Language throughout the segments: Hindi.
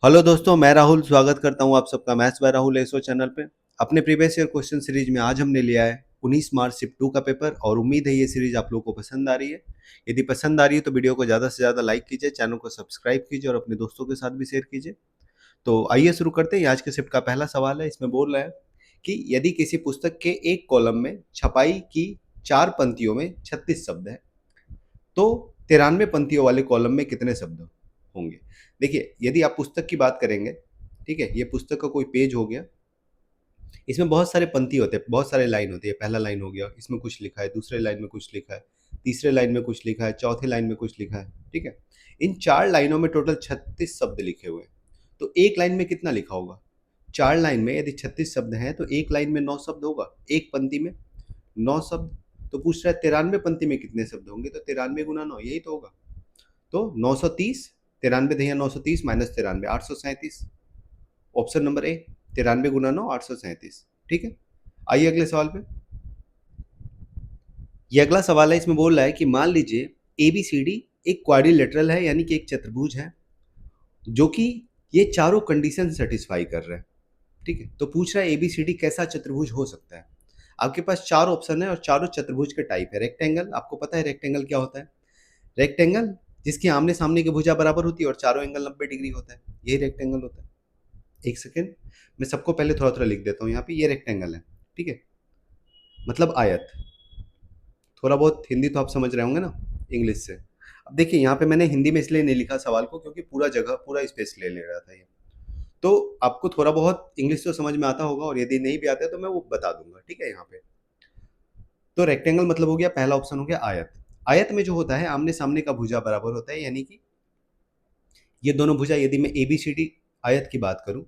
हेलो दोस्तों, मैं राहुल स्वागत करता हूं आप सबका maths by Rahul SO channel पे। अपने प्रीवियस ईयर क्वेश्चन सीरीज में आज हमने लिया है 19 मार्च शिफ्ट 2 का पेपर और उम्मीद है ये सीरीज आप लोगों को पसंद आ रही है। यदि पसंद आ रही है तो वीडियो को ज़्यादा से ज़्यादा लाइक कीजिए, चैनल को सब्सक्राइब कीजिए और अपने दोस्तों के साथ भी शेयर कीजिए। तो आइए शुरू करते हैं। आज के शिफ्ट का पहला सवाल है, इसमें बोल रहा है कि यदि किसी पुस्तक के एक कॉलम में छपाई की 4 पंक्तियों में 36 शब्द है तो 93 पंक्तियों वाले कॉलम में कितने शब्द होंगे। देखिए, यदि आप पुस्तक की बात करेंगे, ठीक है, ये पुस्तक का कोई पेज हो गया, इसमें बहुत सारे पंक्ति होते हैं, बहुत सारे लाइन होती है। पहला लाइन हो गया, इसमें कुछ लिखा है, दूसरे लाइन में कुछ लिखा है, तीसरे लाइन में कुछ लिखा है, चौथे लाइन में कुछ लिखा है, ठीक है। इन 4 लाइनों में टोटल 36 शब्द लिखे हुए हैं। तो एक लाइन में कितना लिखा होगा? 4 लाइन में यदि 36 शब्द हैं तो एक लाइन में 9 शब्द होगा, एक पंक्ति में 9 शब्द। तो पूछ रहा है 93 पंक्ति में कितने शब्द होंगे, तो 93 गुना 9 यही तो होगा। तो 930, 93 Dahiya 930 minus 93 837। Option number A, 93 गुना 9 837। ठीक है, आइए अगले सवाल पे। ये अगला सवाल है, इसमें बोल रहा है कि मान लीजिए एबीसीडी एक क्वाड्रिलेटरल है, यानी कि एक चतुर्भुज है जो कि ये चारों कंडीशन सेटिस्फाई कर रहा है। ठीक है, तो पूछ रहा है एबीसीडी कैसा चतुर्भुज हो सकता है। आपके पास 4 ऑप्शन है और चारों चतुर्भुज के टाइप है। रेक्टेंगल, आपको पता है रेक्टेंगल क्या होता है। रेक्टेंगल जिसकी आमने सामने की भुजा बराबर होती है और चारों एंगल 90 डिग्री होता है, यही रेक्टेंगल होता है। एक सेकेंड, मैं सबको पहले थोड़ा थोड़ा लिख देता हूँ यहाँ पे। ये रेक्टेंगल है, ठीक है, मतलब आयत। थोड़ा बहुत हिंदी तो आप समझ रहे होंगे ना इंग्लिश से। अब देखिए, यहाँ पे मैंने हिंदी में इसलिए नहीं लिखा सवाल को क्योंकि पूरा जगह पूरा स्पेस ले ले रहा था ये। तो आपको थोड़ा बहुत इंग्लिश तो समझ में आता होगा और यदि नहीं भी आता है तो मैं वो बता दूंगा, ठीक है। यहाँ पे तो रेक्टेंगल मतलब हो गया, पहला ऑप्शन हो गया आयत। आयत में जो होता है आमने सामने का भुजा बराबर होता है, यानी कि ये दोनों भुजा, यदि मैं ए बी सी डी आयत की बात करूं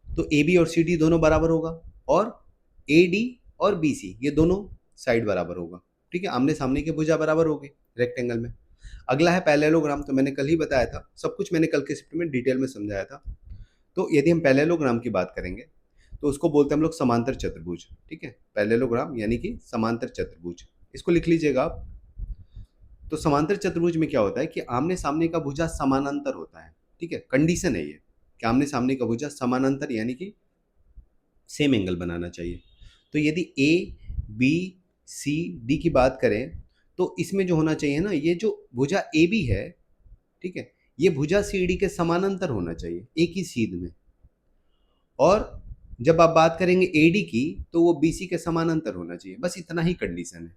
तो ए बी और सी डी दोनों बराबर होगा और ए डी और बी सी ये दोनों साइड बराबर होगा। ठीक है, आमने सामने की भुजा बराबर होगी रेक्टेंगल में। अगला है पैरेललोग्राम, तो मैंने कल ही बताया था, सब कुछ मैंने कल के शिफ्ट में डिटेल में समझाया था। तो यदि हम पैरेललोग्राम की बात करेंगे तो उसको बोलते हैं हम लोग समांतर चतुर्भुज। ठीक है, पैरेललोग्राम यानी कि समांतर चतुर्भुज, इसको लिख लीजिएगा आप। तो समांतर चतुर्भुज में क्या होता है कि आमने सामने का भुजा समानांतर होता है। ठीक है, कंडीशन है ये कि आमने सामने का भुजा समानांतर यानी कि सेम एंगल बनाना चाहिए। तो यदि ए बी सी डी की बात करें तो इसमें जो होना चाहिए ना, ये जो भुजा ए बी है, ठीक है, ये भुजा सी डी के समानांतर होना चाहिए, एक ही सीध में। और जब आप बात करेंगे ए डी की तो वो बी सी के समानांतर होना चाहिए। बस इतना ही कंडीशन है,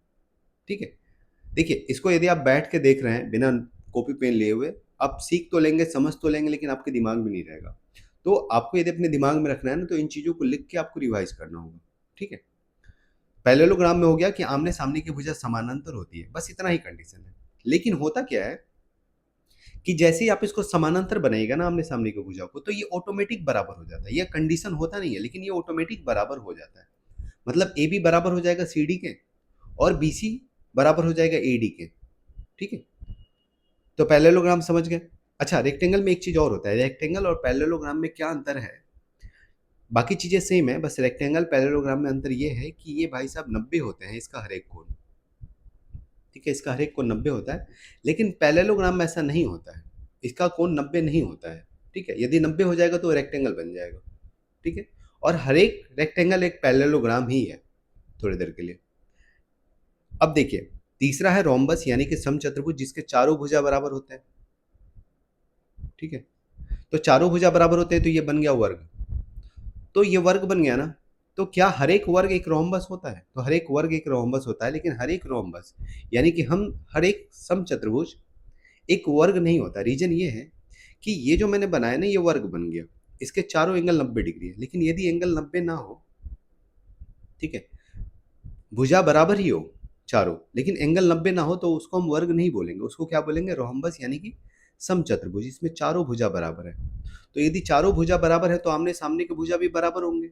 ठीक है। देखिए, इसको यदि आप बैठ के देख रहे हैं बिना कॉपी पेन लिए हुए, आप सीख तो लेंगे, समझ तो लेंगे, लेकिन आपके दिमाग में नहीं रहेगा। तो आपको यदि अपने दिमाग में रखना है ना, तो इन चीज़ों को लिख के आपको रिवाइज करना होगा। ठीक है, पैरेललोग्राम में हो गया कि आमने सामने की भुजा समानांतर होती है, बस इतना ही कंडीशन है। लेकिन होता क्या है कि जैसे ही आप इसको समानांतर बनाइएगा ना आमने सामने की भुजा को, तो ये ऑटोमेटिक बराबर हो जाता है। ये कंडीशन होता नहीं है, लेकिन ये ऑटोमेटिक बराबर हो जाता है। मतलब ए बी बराबर हो जाएगा सी डी के और बी सी बराबर हो जाएगा ए डी के। ठीक है, तो पैरेललोग्राम समझ गए। अच्छा, रेक्टेंगल में एक चीज और होता है, रेक्टेंगल और पैरेललोग्राम में क्या अंतर है। बाकी चीजें सेम है, बस रेक्टेंगल पैरेललोग्राम में अंतर ये है कि ये भाई साहब 90 होते हैं इसका हर एक कोण। ठीक है, इसका हर एक कोण 90 होता है, लेकिन पैरेललोग्राम में ऐसा नहीं होता है, इसका कोण 90 नहीं होता है। ठीक है, यदि 90 हो जाएगा तो रेक्टेंगल बन जाएगा। ठीक है, और हर एक रेक्टेंगल एक पैरेललोग्राम ही है थोड़ी देर के लिए। अब देखिए, तीसरा है रोम्बस यानी कि समचतुर्भुज जिसके चारों भुजा बराबर होते हैं। ठीक है, तो चारों भुजा बराबर होते हैं तो ये बन गया वर्ग। तो ये वर्ग बन गया ना, तो क्या हर एक वर्ग एक रोम्बस होता है? तो हर एक वर्ग एक रोम्बस होता है, लेकिन हर एक रोम्बस यानी कि हम हर एक समचतुर्भुज एक वर्ग नहीं होता। रीजन ये है कि ये जो मैंने बनाया ना, ये वर्ग बन गया, इसके चारों एंगल 90 डिग्री है। लेकिन यदि एंगल 90 ना हो, ठीक है, भुजा बराबर ही हो चारों, लेकिन एंगल 90 ना हो, तो उसको हम वर्ग नहीं बोलेंगे, उसको क्या बोलेंगे? रोम्बस यानी कि समचतुर्भुज, इसमें चारों भुजा बराबर है। तो यदि चारों भुजा बराबर है तो आमने सामने के भुजा भी बराबर होंगे।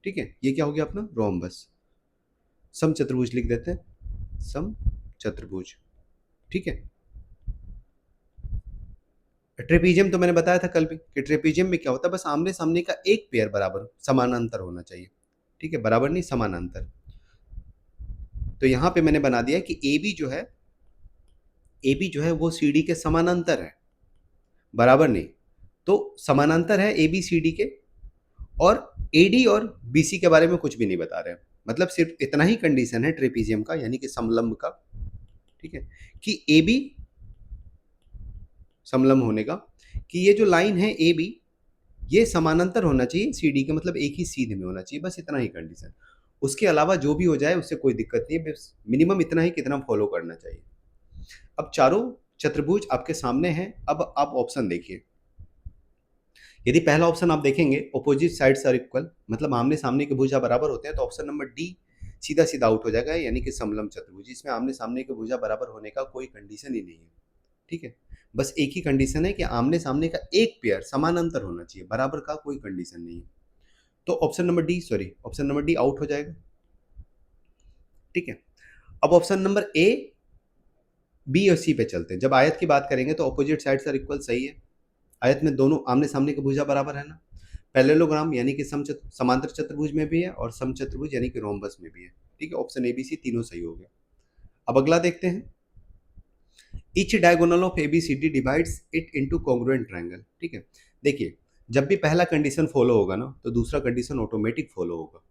ठीक है, ये क्या हो गया अपना रोम्बस। समचतुर्भुज लिख देते हैं, समचतुर्भुज। ठीक है, ट्रेपीजियम तो मैंने बताया था कल भी कि ट्रेपीजियम में क्या होता है, बस आमने सामने का एक पेयर बराबर समानांतर होना चाहिए। ठीक है, बराबर नहीं, समानांतर। तो यहां पे मैंने बना दिया कि ए बी जो है वो सी डी के समानांतर है, बराबर नहीं। तो समानांतर है ए बी सी डी के, और ए डी और बी सी के बारे में कुछ भी नहीं बता रहे हैं। मतलब सिर्फ इतना ही कंडीशन है ट्रेपीजियम का, यानी कि समलंब का, ठीक है, कि ए बी समलंब होने का, कि ये जो लाइन है ए बी ये समानांतर होना चाहिए सी डी के, मतलब एक ही सीध में होना चाहिए, बस इतना ही कंडीशन। उसके अलावा जो भी हो जाए उससे कोई दिक्कत नहीं है, बस मिनिमम इतना ही कितना फॉलो करना चाहिए। अब चारों चतुर्भुज आपके सामने हैं, अब आप ऑप्शन देखिए। यदि पहला ऑप्शन आप देखेंगे ऑपोजिट साइड्स आर इक्वल, मतलब आमने सामने के भुजा बराबर होते हैं, तो ऑप्शन नंबर डी सीधा सीधा आउट हो जाएगा, यानी कि समलंब चतुर्भुज। इसमें आमने सामने के भुजा बराबर होने का कोई कंडीशन ही नहीं है, ठीक है। बस एक ही कंडीशन है कि आमने सामने का एक पेयर समानांतर होना चाहिए, बराबर का कोई कंडीशन नहीं है। तो ऑप्शन नंबर डी आउट हो जाएगा, ठीक है। अब ऑप्शन नंबर ए बी और सी पे चलते हैं। जब आयत की बात करेंगे तो ऑपोजिट साइड्स आर इक्वल सही है, आयत में दोनों आमने सामने के भुजा बराबर है ना। पैरेललोग्राम यानी कि समांतर चतुर्भुज में भी है, और समचतुर्भुज यानी कि रोम्बस में भी है, ठीक है। ऑप्शन ए बी सी तीनों सही हो गया। अब अगला देखते हैं, each diagonal of A B C D divides it into congruent triangle, ठीक है। देखिए, जब भी पहला कंडीशन फॉलो होगा ना, तो दूसरा कंडीशन ऑटोमेटिक फॉलो होगा।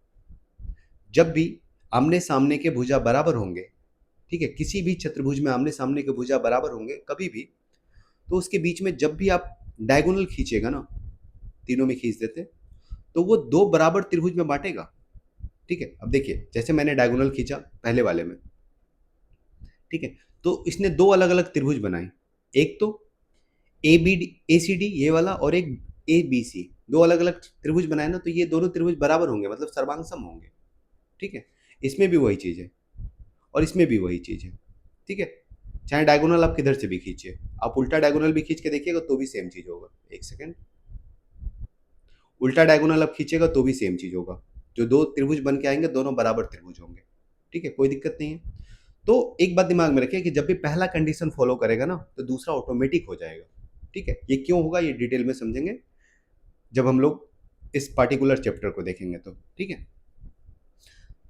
जब भी आमने सामने के भुजा बराबर होंगे, ठीक है, किसी भी चतुर्भुज में आमने सामने के भुजा बराबर होंगे कभी भी, तो उसके बीच में जब भी आप डायगोनल खींचेगा ना, तीनों में खींच देते, तो वो दो बराबर त्रिभुज में बांटेगा, ठीक है। अब देखिए, जैसे मैंने डायगोनल खींचा पहले वाले में, ठीक है, तो इसने दो अलग अलग त्रिभुज बनाए, एक तो A B D A C D ये वाला, और एक ए बी सी, दो अलग अलग त्रिभुज बनाए ना, तो ये दोनों त्रिभुज बराबर होंगे, मतलब सर्वांग होंगे, ठीक है। इसमें भी वही चीज़ है और इसमें भी वही चीज़ है, ठीक है। चाहे डायगोनल आप किधर से भी खींचिए, आप उल्टा डायगोनल भी खींच के देखिएगा तो भी सेम चीज़ होगा। एक सेकेंड, उल्टा डायगोनल आप खींचेगा तो भी सेम चीज़ होगा, जो दो त्रिभुज बन के आएंगे दोनों बराबर त्रिभुज होंगे, ठीक है, कोई दिक्कत नहीं है। तो एक बात दिमाग में रखिए कि जब भी पहला कंडीशन फॉलो करेगा ना, तो दूसरा ऑटोमेटिक हो जाएगा, ठीक है। ये क्यों होगा ये डिटेल में समझेंगे जब हम लोग इस पार्टिकुलर चैप्टर को देखेंगे, तो ठीक है।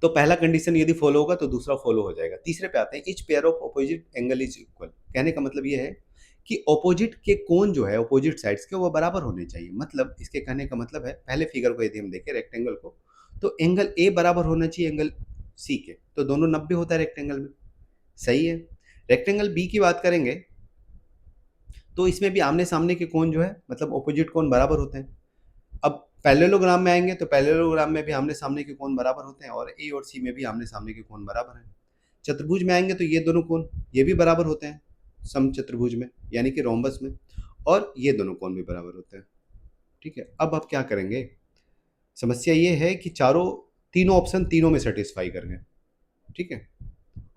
तो पहला कंडीशन यदि फॉलो होगा तो दूसरा फॉलो हो जाएगा। तीसरे पे आते हैं, each pair of opposite angle is equal. कहने का मतलब ये है कि ऑपोजिट के कोण जो है ऑपोजिट साइड्स के वो बराबर होने चाहिए। मतलब इसके कहने का मतलब है, पहले फिगर को यदि हम देखें रेक्टेंगल को, तो एंगल ए बराबर होना चाहिए एंगल सी के, तो दोनों 90 होता है रेक्टेंगल में, सही है। रेक्टेंगल बी की बात करेंगे तो इसमें भी आमने सामने के कोण जो है, मतलब ऑपोजिट कोण बराबर होते हैं। अब पैरेललोग्राम में आएंगे तो पैरेललोग्राम में भी आमने सामने के कोण बराबर होते हैं, और ए और सी में भी आमने सामने के कोण बराबर हैं। चतुर्भुज में आएंगे तो ये दोनों कोण ये भी बराबर होते हैं समचतुर्भुज में, यानी कि रोम्बस में, और ये दोनों कोण भी बराबर होते हैं, ठीक है। अब आप क्या करेंगे, समस्या ये है कि तीनों ऑप्शन तीनों में सेटिस्फाई कर गए, ठीक है।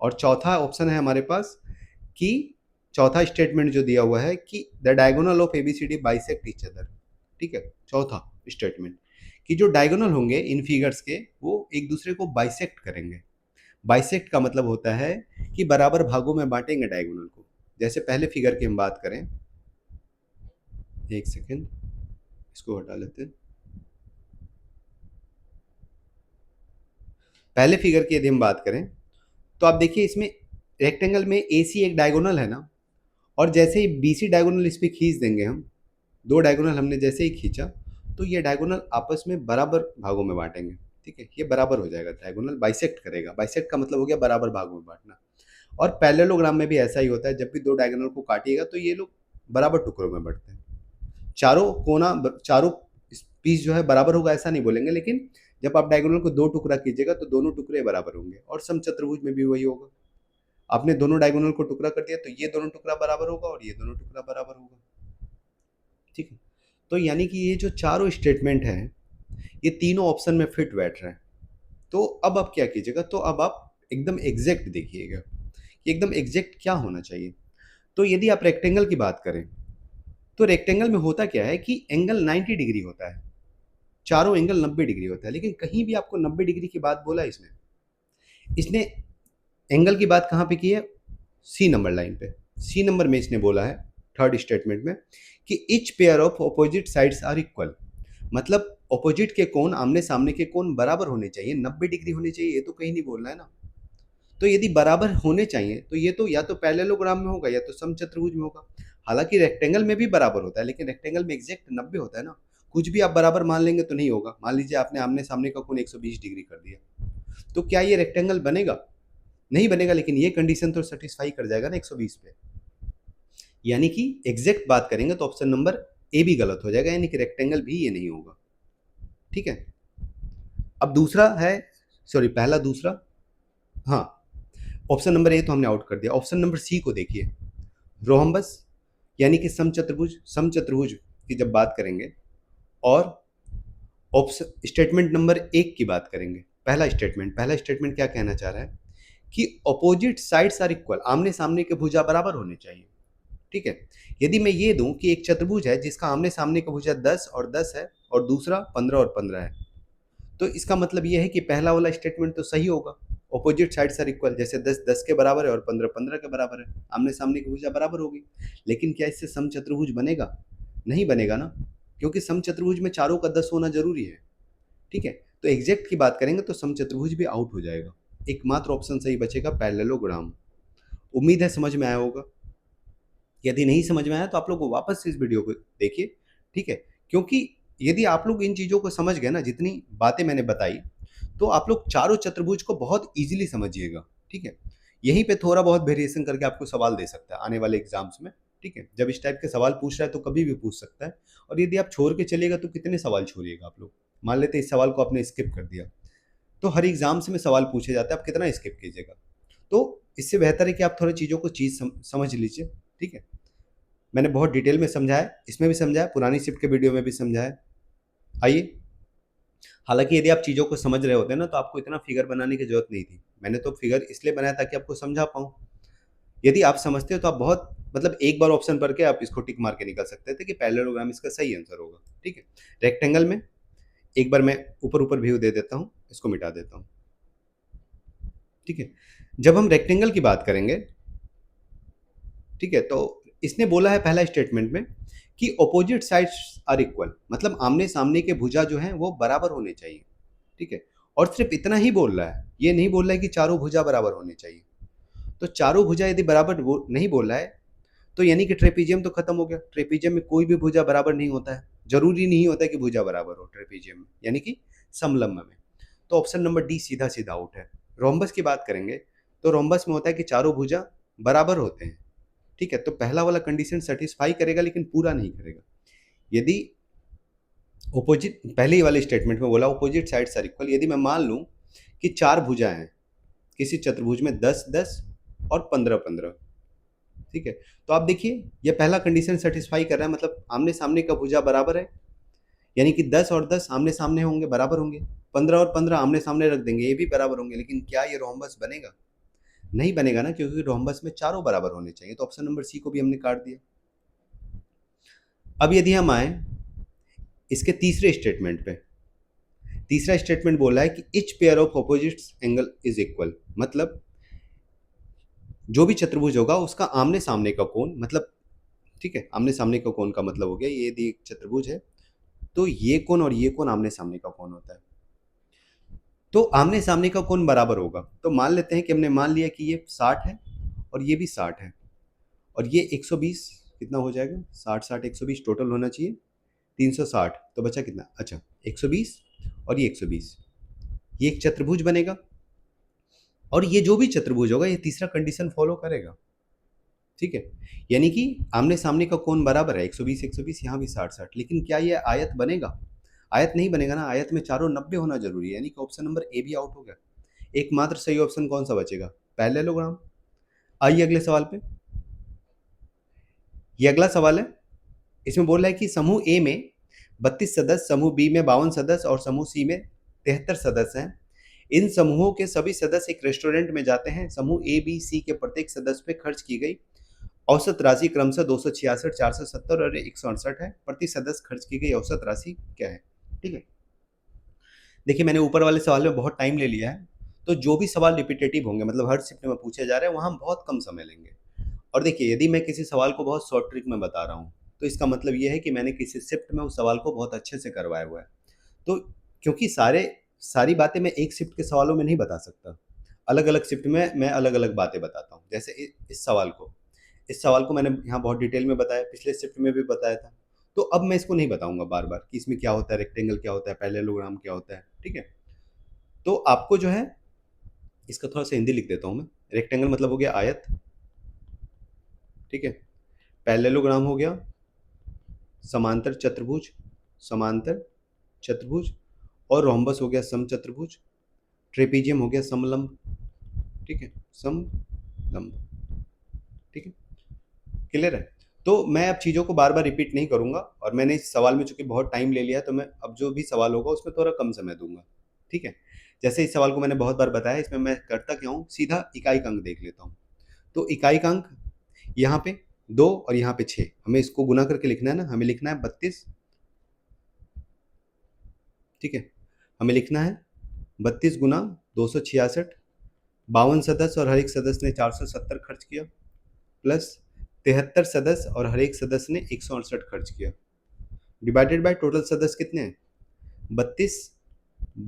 और चौथा ऑप्शन है हमारे पास कि चौथा स्टेटमेंट जो दिया हुआ है कि the diagonal of ABCD bisect each other, ठीक है। चौथा स्टेटमेंट कि जो डायगोनल होंगे इन फिगर्स के वो एक दूसरे को बाइसेक्ट करेंगे। बाइसेक्ट का मतलब होता है कि बराबर भागों में बांटेंगे डायगोनल को। जैसे पहले फिगर की हम बात करें, एक सेकेंड इसको हटा लेते हैं। पहले फिगर की यदि हम बात करें तो आप देखिए इसमें रेक्टेंगल में ए सी एक डायगोनल है ना, और जैसे ही बी सी डायगोनल इस पर खींच देंगे हम, दो डायगोनल हमने जैसे ही खींचा तो ये डायगोनल आपस में बराबर भागों में बांटेंगे, ठीक है। ये बराबर हो जाएगा, डायगोनल बाइसेक्ट करेगा। बाइसेक्ट का मतलब हो गया बराबर भागों में बांटना। और पैरेललोग्राम में भी ऐसा ही होता है, जब भी दो डायगोनल को काटिएगा तो ये लोग बराबर टुकड़ों में बढ़ते हैं। चारों पीस जो है बराबर होगा ऐसा नहीं बोलेंगे, लेकिन जब आप डायगोनल को दो टुकड़ा कीजिएगा तो दोनों टुकड़े बराबर होंगे। और समचतुर्भुज में भी वही होगा, आपने दोनों डायगोनल को टुकड़ा कर दिया तो ये दोनों टुकड़ा बराबर होगा और ये दोनों टुकड़ा बराबर होगा, ठीक है। तो यानी कि ये जो चारों स्टेटमेंट हैं ये तीनों ऑप्शन में फिट बैठ रहे हैं। तो अब आप क्या कीजिएगा, तो अब आप एकदम एग्जैक्ट देखिएगा कि एकदम एग्जैक्ट क्या होना चाहिए। तो यदि आप रेक्टेंगल की बात करें तो रेक्टेंगल में होता क्या है कि एंगल 90 डिग्री होता है, चारों एंगल 90 डिग्री होता है, लेकिन कहीं भी आपको 90 डिग्री की बात बोला इसने इसने एंगल की बात कहाँ पे की है, सी नंबर लाइन पे। सी नंबर में इसने बोला है थर्ड स्टेटमेंट में कि each pair of opposite sides are equal, मतलब ऑपोजिट के कोण आमने सामने के कोण बराबर होने चाहिए, 90 डिग्री होने चाहिए, ये तो कहीं नहीं बोलना है ना। तो यदि बराबर होने चाहिए तो ये तो या तो पैरेललोग्राम में होगा या तो समचतुर्भुज में होगा। हालांकि रेक्टेंगल में भी बराबर होता है, लेकिन रेक्टेंगल में एग्जैक्ट 90 होता है ना। कुछ भी आप बराबर मान लेंगे तो नहीं होगा। मान लीजिए आपने आमने सामने का कोण 120 डिग्री कर दिया, तो क्या ये रेक्टेंगल बनेगा? नहीं बनेगा, लेकिन ये कंडीशन तो सेटिस्फाई कर जाएगा ना 120 पे। यानी कि एग्जैक्ट बात करेंगे तो ऑप्शन नंबर ए भी गलत हो जाएगा, यानी कि रेक्टेंगल भी ये नहीं होगा। ठीक है। अब दूसरा है, सॉरी पहला दूसरा, हाँ, ऑप्शन नंबर ए तो हमने आउट कर दिया। ऑप्शन नंबर सी को देखिए, रोहम्बस यानी कि समचतुर्भुज। समचतुर्भुज की जब बात करेंगे और ऑप्शन स्टेटमेंट नंबर एक की बात करेंगे, पहला स्टेटमेंट क्या कहना चाह रहा है कि अपोजिट साइड्स आर इक्वल, आमने सामने के भुजा बराबर होने चाहिए। ठीक है। यदि मैं ये दूं कि एक चतुर्भुज है जिसका आमने सामने का भुजा 10 और 10 है और दूसरा 15 और 15 है, तो इसका मतलब ये है कि पहला वाला स्टेटमेंट तो सही होगा। ऑपोजिट साइड्स आर इक्वल, जैसे 10 10 के बराबर है और 15 15 के बराबर है, आमने सामने की भुजा बराबर होगी। लेकिन क्या इससे समचतुर्भुज बनेगा? नहीं बनेगा ना, क्योंकि समचतुर्भुज में चारों का 10 होना जरूरी है। ठीक है। तो एग्जैक्ट की बात करेंगे तो समचतुर्भुज भी आउट हो जाएगा। एकमात्र ऑप्शन सही बचेगा पैरेललोग्राम। उम्मीद है समझ में आया होगा। यदि नहीं समझ में आया तो आप लोग वापस से इस वीडियो को देखिए। ठीक है। क्योंकि यदि आप लोग इन चीज़ों को समझ गए ना, जितनी बातें मैंने बताई, तो आप लोग चारों चतुर्भुज को बहुत इजीली समझिएगा। ठीक है। यहीं पे थोड़ा बहुत वेरिएशन करके आपको सवाल दे सकता है आने वाले एग्जाम्स में। ठीक है। जब इस टाइप के सवाल पूछ रहा है तो कभी भी पूछ सकता है। और यदि आप छोड़ के चलिएगा तो कितने सवाल छोड़िएगा आप लोग। मान लेते हैं इस सवाल को आपने स्किप कर दिया, तो हर एग्जाम्स में सवाल पूछे जाते हैं, आप कितना स्किप कीजिएगा। तो इससे बेहतर है कि आप थोड़ी चीज़ों को समझ लीजिए। ठीक है। मैंने बहुत डिटेल में समझाया, इसमें भी समझाया, पुरानी शिफ्ट के वीडियो में भी समझाया। आइए, हालांकि यदि आप चीज़ों को समझ रहे होते ना तो आपको इतना फिगर बनाने की जरूरत नहीं थी। मैंने तो फिगर इसलिए बनाया ताकि आपको समझा पाऊँ। यदि आप समझते हो तो आप बहुत, मतलब एक बार ऑप्शन पढ़ के आप इसको टिक मार के निकल सकते थे कि पैरेललोग्राम इसका सही आंसर होगा। ठीक है। रेक्टेंगल में एक बार मैं ऊपर ऊपर व्यू दे देता हूँ, इसको मिटा देता हूँ। ठीक है। जब हम रेक्टेंगल की बात करेंगे, ठीक है, तो इसने बोला है पहला स्टेटमेंट में कि ऑपोजिट साइड्स आर इक्वल, मतलब आमने सामने के भुजा जो हैं वो बराबर होने चाहिए। ठीक है। और सिर्फ इतना ही बोल रहा है, ये नहीं बोल रहा है कि चारों भुजा बराबर होने चाहिए। तो चारों भुजा यदि बराबर वो नहीं बोल रहा है तो यानी कि ट्रेपीजियम तो खत्म हो गया। ट्रेपीजियम में कोई भी भुजा बराबर नहीं होता है, जरूरी नहीं होता है कि भुजा बराबर हो ट्रेपीजियम में, यानी कि समलंब में। तो ऑप्शन नंबर डी सीधा सीधा आउट है। रोम्बस की बात करेंगे तो रोम्बस में होता है कि चारों भुजा बराबर होते हैं। ठीक है। तो पहला वाला कंडीशन सेटिस्फाई करेगा लेकिन पूरा नहीं करेगा। यदि ओपोजिट, पहले ही वाले स्टेटमेंट में बोला ओपोजिट साइड्स आर इक्वल, यदि मैं मान लूं कि चार भुजा हैं किसी चतुर्भुज में 10 10 और 15 15, ठीक है, तो आप देखिए ये पहला कंडीशन सेटिस्फाई कर रहा है, मतलब आमने सामने का भुजा बराबर है, यानी कि 10 और 10 आमने सामने होंगे, बराबर होंगे। 15 और 15 आमने सामने रख देंगे, ये भी बराबर होंगे। लेकिन क्या ये रोम्बस बनेगा? नहीं बनेगा ना, क्योंकि रोम्बस में चारों बराबर होने चाहिए। तो ऑप्शन नंबर सी को भी हमने काट दिया। अब यदि हम आए इसके तीसरे स्टेटमेंट पे, तीसरा स्टेटमेंट बोला है कि etch pair of opposite angle is equal, मतलब जो भी चतुर्भुज होगा उसका आमने सामने का कोण, मतलब ठीक है, आमने सामने का कोण का मतलब हो गया ये, यदि एक चतुर्भुज है तो ये कोण और ये कोण आमने सामने का कोण होता है। तो आमने सामने का कोण बराबर होगा। तो मान लेते हैं कि हमने मान लिया कि ये 60 है और ये भी 60 है और ये 120, कितना हो जाएगा? 60 60 120 टोटल होना चाहिए 360। तो बचा कितना? अच्छा, 120 और ये 120, ये एक चतुर्भुज बनेगा। और ये जो भी चतुर्भुज होगा ये तीसरा कंडीशन फॉलो करेगा। ठीक है। यानी कि आमने सामने का कोण बराबर है, 120 120, यहाँ भी 60 60। लेकिन क्या ये आयत बनेगा? आयत नहीं बनेगा ना, आयत में चारों 90 होना जरूरी है, यानी कि ऑप्शन नंबर ए भी आउट हो गया। एकमात्र सही ऑप्शन कौन सा बचेगा? पैरेललोग्राम। आइए अगले सवाल पे। ये अगला सवाल है, इसमें बोल रहा है कि समूह ए में 32 सदस्य, समूह बी में 52 सदस्य और समूह सी में 73 सदस्य हैं। इन समूहों के सभी सदस्य एक रेस्टोरेंट में जाते हैं। समूह ए बी सी के प्रत्येक सदस्य पे खर्च की गई औसत राशि क्रमशः 266, 470 और 168 है। प्रति सदस्य खर्च की गई औसत राशि क्या है? ठीक है। देखिए मैंने ऊपर वाले सवाल में बहुत टाइम ले लिया है, तो जो भी सवाल रिपीटेटिव होंगे, मतलब हर शिफ्ट में पूछे जा रहे हैं, वहाँ हम बहुत कम समय लेंगे। और देखिए यदि मैं किसी सवाल को बहुत शॉर्ट ट्रिक में बता रहा हूँ तो इसका मतलब ये है कि मैंने किसी शिफ्ट में उस सवाल को बहुत अच्छे से करवाया हुआ है। तो क्योंकि सारी बातें मैं एक शिफ्ट के सवालों में नहीं बता सकता, अलग अलग शिफ्ट में मैं अलग अलग बातें बताता हूँ। जैसे इस सवाल को इस सवाल को मैंने यहाँ बहुत डिटेल में बताया, पिछले शिफ्ट में भी बताया था। तो अब मैं इसको नहीं बताऊंगा बार बार कि इसमें क्या होता है, रेक्टेंगल क्या होता है, पैरेललोग्राम क्या होता है, ठीक है। तो आपको जो है इसका थोड़ा सा हिंदी लिख देता हूँ मैं। रेक्टेंगल मतलब हो गया आयत, ठीक है। पैरेललोग्राम हो गया समांतर चतुर्भुज, समांतर चतुर्भुज। और रोम्बस हो गया समचतुर्भुज। ट्रेपीजियम हो गया समलंब, ठीक है, समलंब, ठीक है, क्लियर है। तो मैं अब चीज़ों को बार बार रिपीट नहीं करूंगा, और मैंने इस सवाल में चूंकि बहुत टाइम ले लिया है, तो मैं अब जो भी सवाल होगा उसमें थोड़ा कम समय दूंगा, ठीक है। जैसे इस सवाल को मैंने बहुत बार बताया, इसमें मैं करता क्या हूँ, सीधा इकाई का अंक देख लेता हूँ। तो इकाई का अंक यहाँ पे 2 और यहाँ पे 6, हमें इसको गुना करके लिखना है ना, हमें लिखना है 32, ठीक है। हमें लिखना है 32 गुना 266, 52 सदस्य और हर एक सदस्य ने 470 खर्च किया, प्लस 73 सदस्य और हर एक सदस्य ने 168 खर्च किया, डिवाइडेड बाय टोटल सदस्य कितने हैं, 32,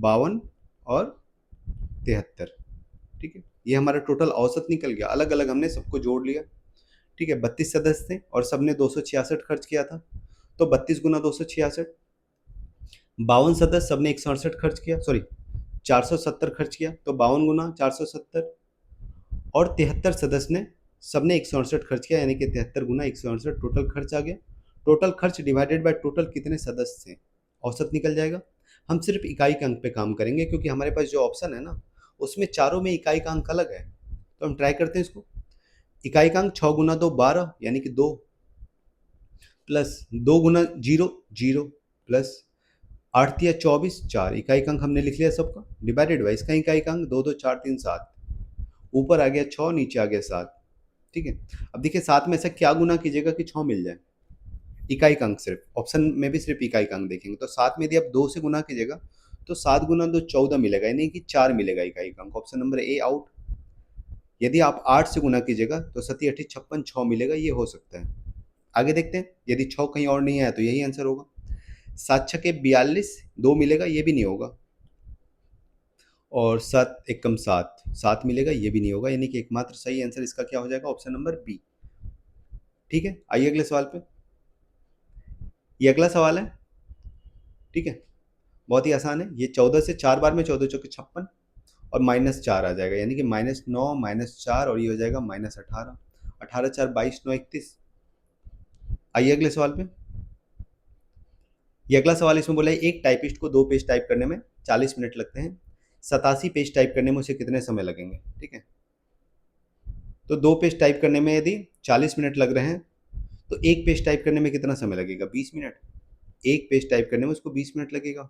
52 और 73, ठीक है। ये हमारा टोटल औसत निकल गया, अलग अलग हमने सबको जोड़ लिया, ठीक है। 32 सदस्य थे और सबने 266 खर्च किया था, तो 32 गुना 266, 52 सदस्य सबने 168 खर्च किया, सॉरी 470 खर्च किया, तो 52 गुना 470, और 73 सदस्य ने सबने 168 खर्च किया, यानी कि 73 गुना 168 टोटल खर्च आ गया। टोटल खर्च डिवाइडेड बाय टोटल कितने सदस्य थे, औसत निकल जाएगा। हम सिर्फ इकाई के अंक पे काम करेंगे, क्योंकि हमारे पास जो ऑप्शन है ना, उसमें चारों में इकाई का अंक अलग है। तो हम ट्राई करते हैं इसको। इकाई का अंक 6 गुना 2 12, यानी कि 2, प्लस 2 गुना 0 0, प्लस 8 या 24 4, इकाई का अंक हमने लिख लिया सबका, डिवाइडेड बाई इसका इकाई का अंक 2 2 4 3 7, ऊपर आ गया 6, नीचे आ गया 7, ठीक है। अब देखिए 7 में से क्या गुना कीजिएगा कि 6 मिल जाए, इकाई का अंक, सिर्फ ऑप्शन में भी सिर्फ इकाई का अंक देखेंगे। तो 7 में यदि आप 2 से गुना कीजिएगा तो 7 गुना 2 14 मिलेगा, यानी कि 4 मिलेगा इकाई का अंक, ऑप्शन नंबर ए आउट। यदि आप 8 से गुना कीजिएगा तो 7 8 56 6 मिलेगा, ये हो सकता है। आगे देखते हैं, यदि 6 कहीं और नहीं आया तो यही आंसर होगा। 7 छके 42, 2 मिलेगा, ये भी नहीं होगा। और 7 एकम 7, 7 मिलेगा, ये भी नहीं होगा, यानी कि एकमात्र सही आंसर इसका क्या हो जाएगा, ऑप्शन नंबर बी, ठीक है। आइए अगले सवाल पे। ये अगला सवाल है, ठीक है, बहुत ही आसान है। ये 14 से 4 बार में 14 चौके 56 और -4 आ जाएगा, यानी कि -9 -4, और ये हो जाएगा -18, 18 4 22 9 31। आइए अगले सवाल पे। ये अगला सवाल इसमें बोला है, एक टाइपिस्ट को 2 पेज टाइप करने में 40 मिनट लगते हैं, 87 पेज टाइप करने में उसे कितने समय लगेंगे, ठीक है। तो 2 पेज टाइप करने में यदि 40 मिनट लग रहे हैं, तो एक पेज टाइप करने में कितना समय लगेगा, 20 मिनट। एक पेज टाइप करने में उसको 20 मिनट लगेगा।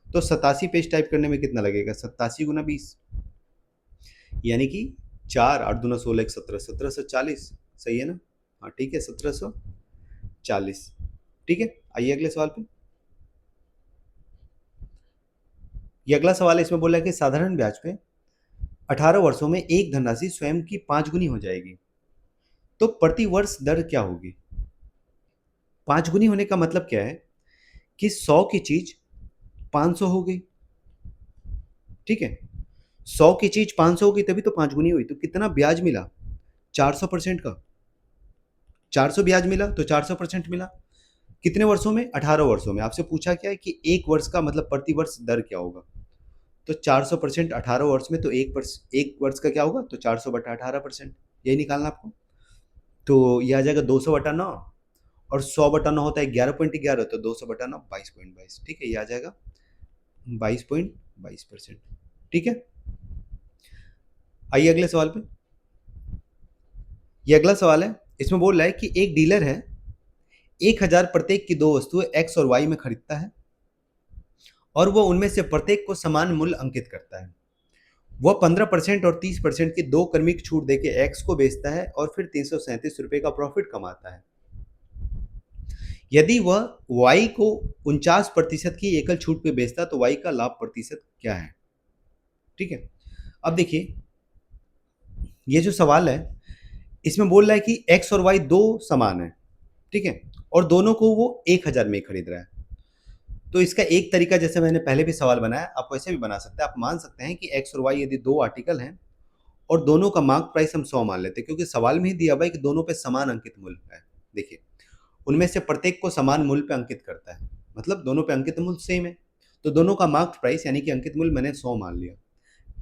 तो 87 पेज टाइप करने में कितना लगेगा, 87 गुना 20, यानी कि 4 8 दूना 16 1 17, 1740, सही है ना। हाँ ठीक है, 1740, ठीक है। आइए अगले सवाल पे। ये अगला सवाल है, इसमें बोला है कि साधारण ब्याज पे 18 वर्षों में एक धनराशि स्वयं की 5 गुनी हो जाएगी, तो प्रति वर्ष दर क्या होगी। 5 गुनी होने का मतलब क्या है कि 100 की चीज 500 हो गई, ठीक है। 100 की चीज 500 हो गई, तभी तो 5 गुनी हुई। तो कितना ब्याज मिला, 400% का, 400 ब्याज मिला, तो 400% मिला। कितने वर्षों में, 18 वर्षों में। आपसे पूछा क्या है कि एक वर्ष का मतलब प्रति वर्ष दर क्या होगा। तो 400% 18 वर्ष में, तो एक वर्ष का क्या होगा, तो 400/18%, यही निकालना आपको। तो ये आ जाएगा 200/9, और 100/9 होता है 11.11, तो 200/9 22.22, ठीक है, ये आ जाएगा 22.22%, ठीक है। आइए अगले सवाल पे। ये अगला सवाल है, इसमें बोल रहा है कि एक डीलर है, 1000 प्रत्येक की दो वस्तुएं एक्स और वाई में खरीदता है, और वह उनमें से प्रत्येक को समान मूल्य अंकित करता है। वह 15% और 30% की दो क्रमिक छूट देके एक्स को बेचता है और फिर 337 रुपए का प्रॉफिट कमाता है। यदि वह वाई को 49% की एकल छूट पे बेचता तो वाई का लाभ प्रतिशत क्या है, ठीक है। अब देखिए, ये जो सवाल है इसमें बोल रहा है कि एक्स और वाई दो समान है, ठीक है, और दोनों को वो 1000 में खरीद रहा है। तो इसका एक तरीका, जैसे मैंने पहले भी सवाल बनाया, आप वैसे भी बना सकते हैं। आप मान सकते हैं कि एक्स और वाई यदि दो आर्टिकल हैं और दोनों का मार्क प्राइस हम 100 मान लेते हैं, क्योंकि सवाल में ही दिया हुआ है कि दोनों पे समान अंकित मूल्य है। देखिए, उनमें से प्रत्येक को समान मूल्य पे अंकित करता है, मतलब दोनों पे अंकित मूल्य सेम है, तो दोनों का मार्क प्राइस यानी कि अंकित मूल्य मैंने 100 मान लिया।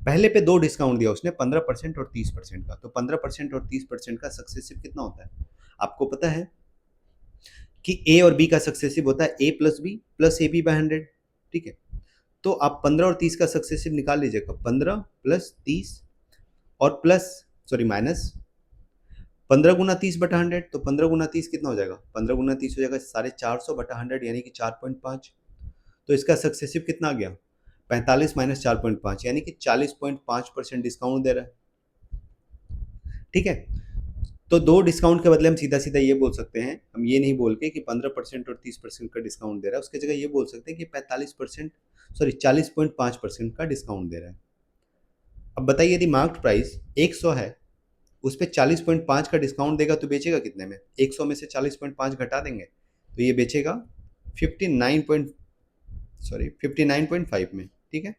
पहले पे 2 डिस्काउंट दिया उसने, 15% और 30% का, तो 15% और 30% का सक्सेसिव कितना होता है? आपको पता है कि ए और बी का सक्सेसिव होता है A plus B plus A B by 100, ठीक है? तो आप 15 और 30 का सक्सेसिव निकाल लीजिएगा, 15 प्लस 30 और प्लस, सॉरी माइनस 15 गुना 30 बटा 100, तो 15 गुना 30 कितना हो जाएगा? 15 गुना 30 हो जाएगा 450 बटा 100 यानी कि 4.5। तो इसका सक्सेसिव कितना आ गया? 45 माइनस 4.5 यानी कि 40.5% डिस्काउंट दे रहा है, ठीक है? तो दो डिस्काउंट के बदले हम सीधा सीधा ये बोल सकते हैं, हम ये नहीं बोल के कि 15% और 30% का डिस्काउंट दे रहा है, उसकी जगह ये बोल सकते हैं कि 45%, सॉरी 40.5% का डिस्काउंट दे रहा है। अब बताइए, यदि मार्केट प्राइस 100 है, उस पर 40.5 का डिस्काउंट देगा तो बेचेगा कितने में? 100 में से 40.5 घटा देंगे तो ये बेचेगा 59 पॉइंट, सॉरी 59.5 में, ठीक है?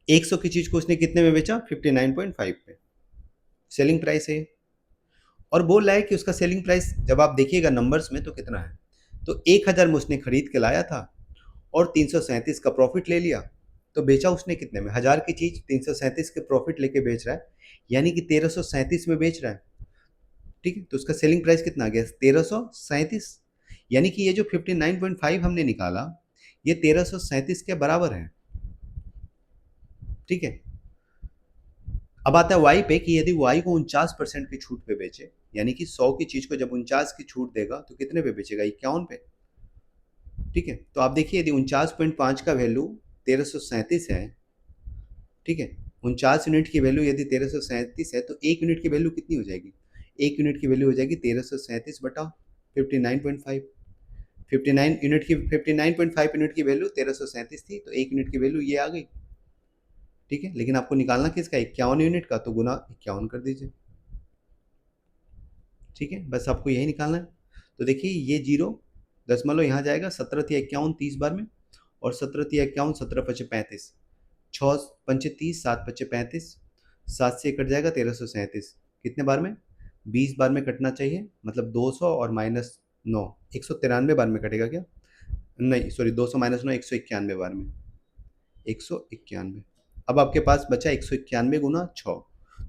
100 की चीज को उसने कितने में बेचा? 59.5 पे, सेलिंग प्राइस है। और बोल रहा है कि उसका सेलिंग प्राइस जब आप देखिएगा नंबर्स में तो कितना है, तो 1000 में उसने खरीद के लाया था और 337 का प्रॉफिट ले लिया, तो बेचा उसने कितने में? 1000 की चीज 337 के प्रॉफिट लेके बेच रहा है, यानी कि 1337 में बेच रहा है, ठीक है? तो उसका सेलिंग प्राइस कितना आ गया? 1337, यानी कि ये जो 59.5 हमने निकाला ये 1337 के बराबर है, ठीक है? अब आता है वाई पे कि यदि वाई को 49% की छूट पे बेचे, यानी कि 100 की चीज को जब 49 की छूट देगा तो कितने पे बेचेगा? 51 पे, ठीक है? तो आप देखिए, यदि 49.5 का वैल्यू 1337 है, ठीक है, 49 यूनिट की वैल्यू यदि 1337 है, तो एक यूनिट की वैल्यू कितनी हो जाएगी? एक यूनिट की वैल्यू हो जाएगी 1337 बटा 59.5। 59.5 यूनिट की वैल्यू 1337 थी, तो एक यूनिट की वैल्यू ये आ गई, ठीक है? लेकिन आपको निकालना किसका? 51 यूनिट का, तो गुना 51 कर दीजिए, ठीक है? बस आपको यही निकालना है। तो देखिए ये जीरो दशमलव यहाँ जाएगा, 17 थी 51 30 बार में, और 17 थी 51, 17 पचे 35, 6 पंचे 30, 7 पचे 35, 7 से कट जाएगा 1337, कितने बार में? 20 बार में कटना चाहिए, मतलब 200 और माइनस 9, 193 बार में कटेगा क्या? नहीं सॉरी, 200 माइनस 9, 191 बार में, 191। अब आपके पास बचा 191 गुना 6,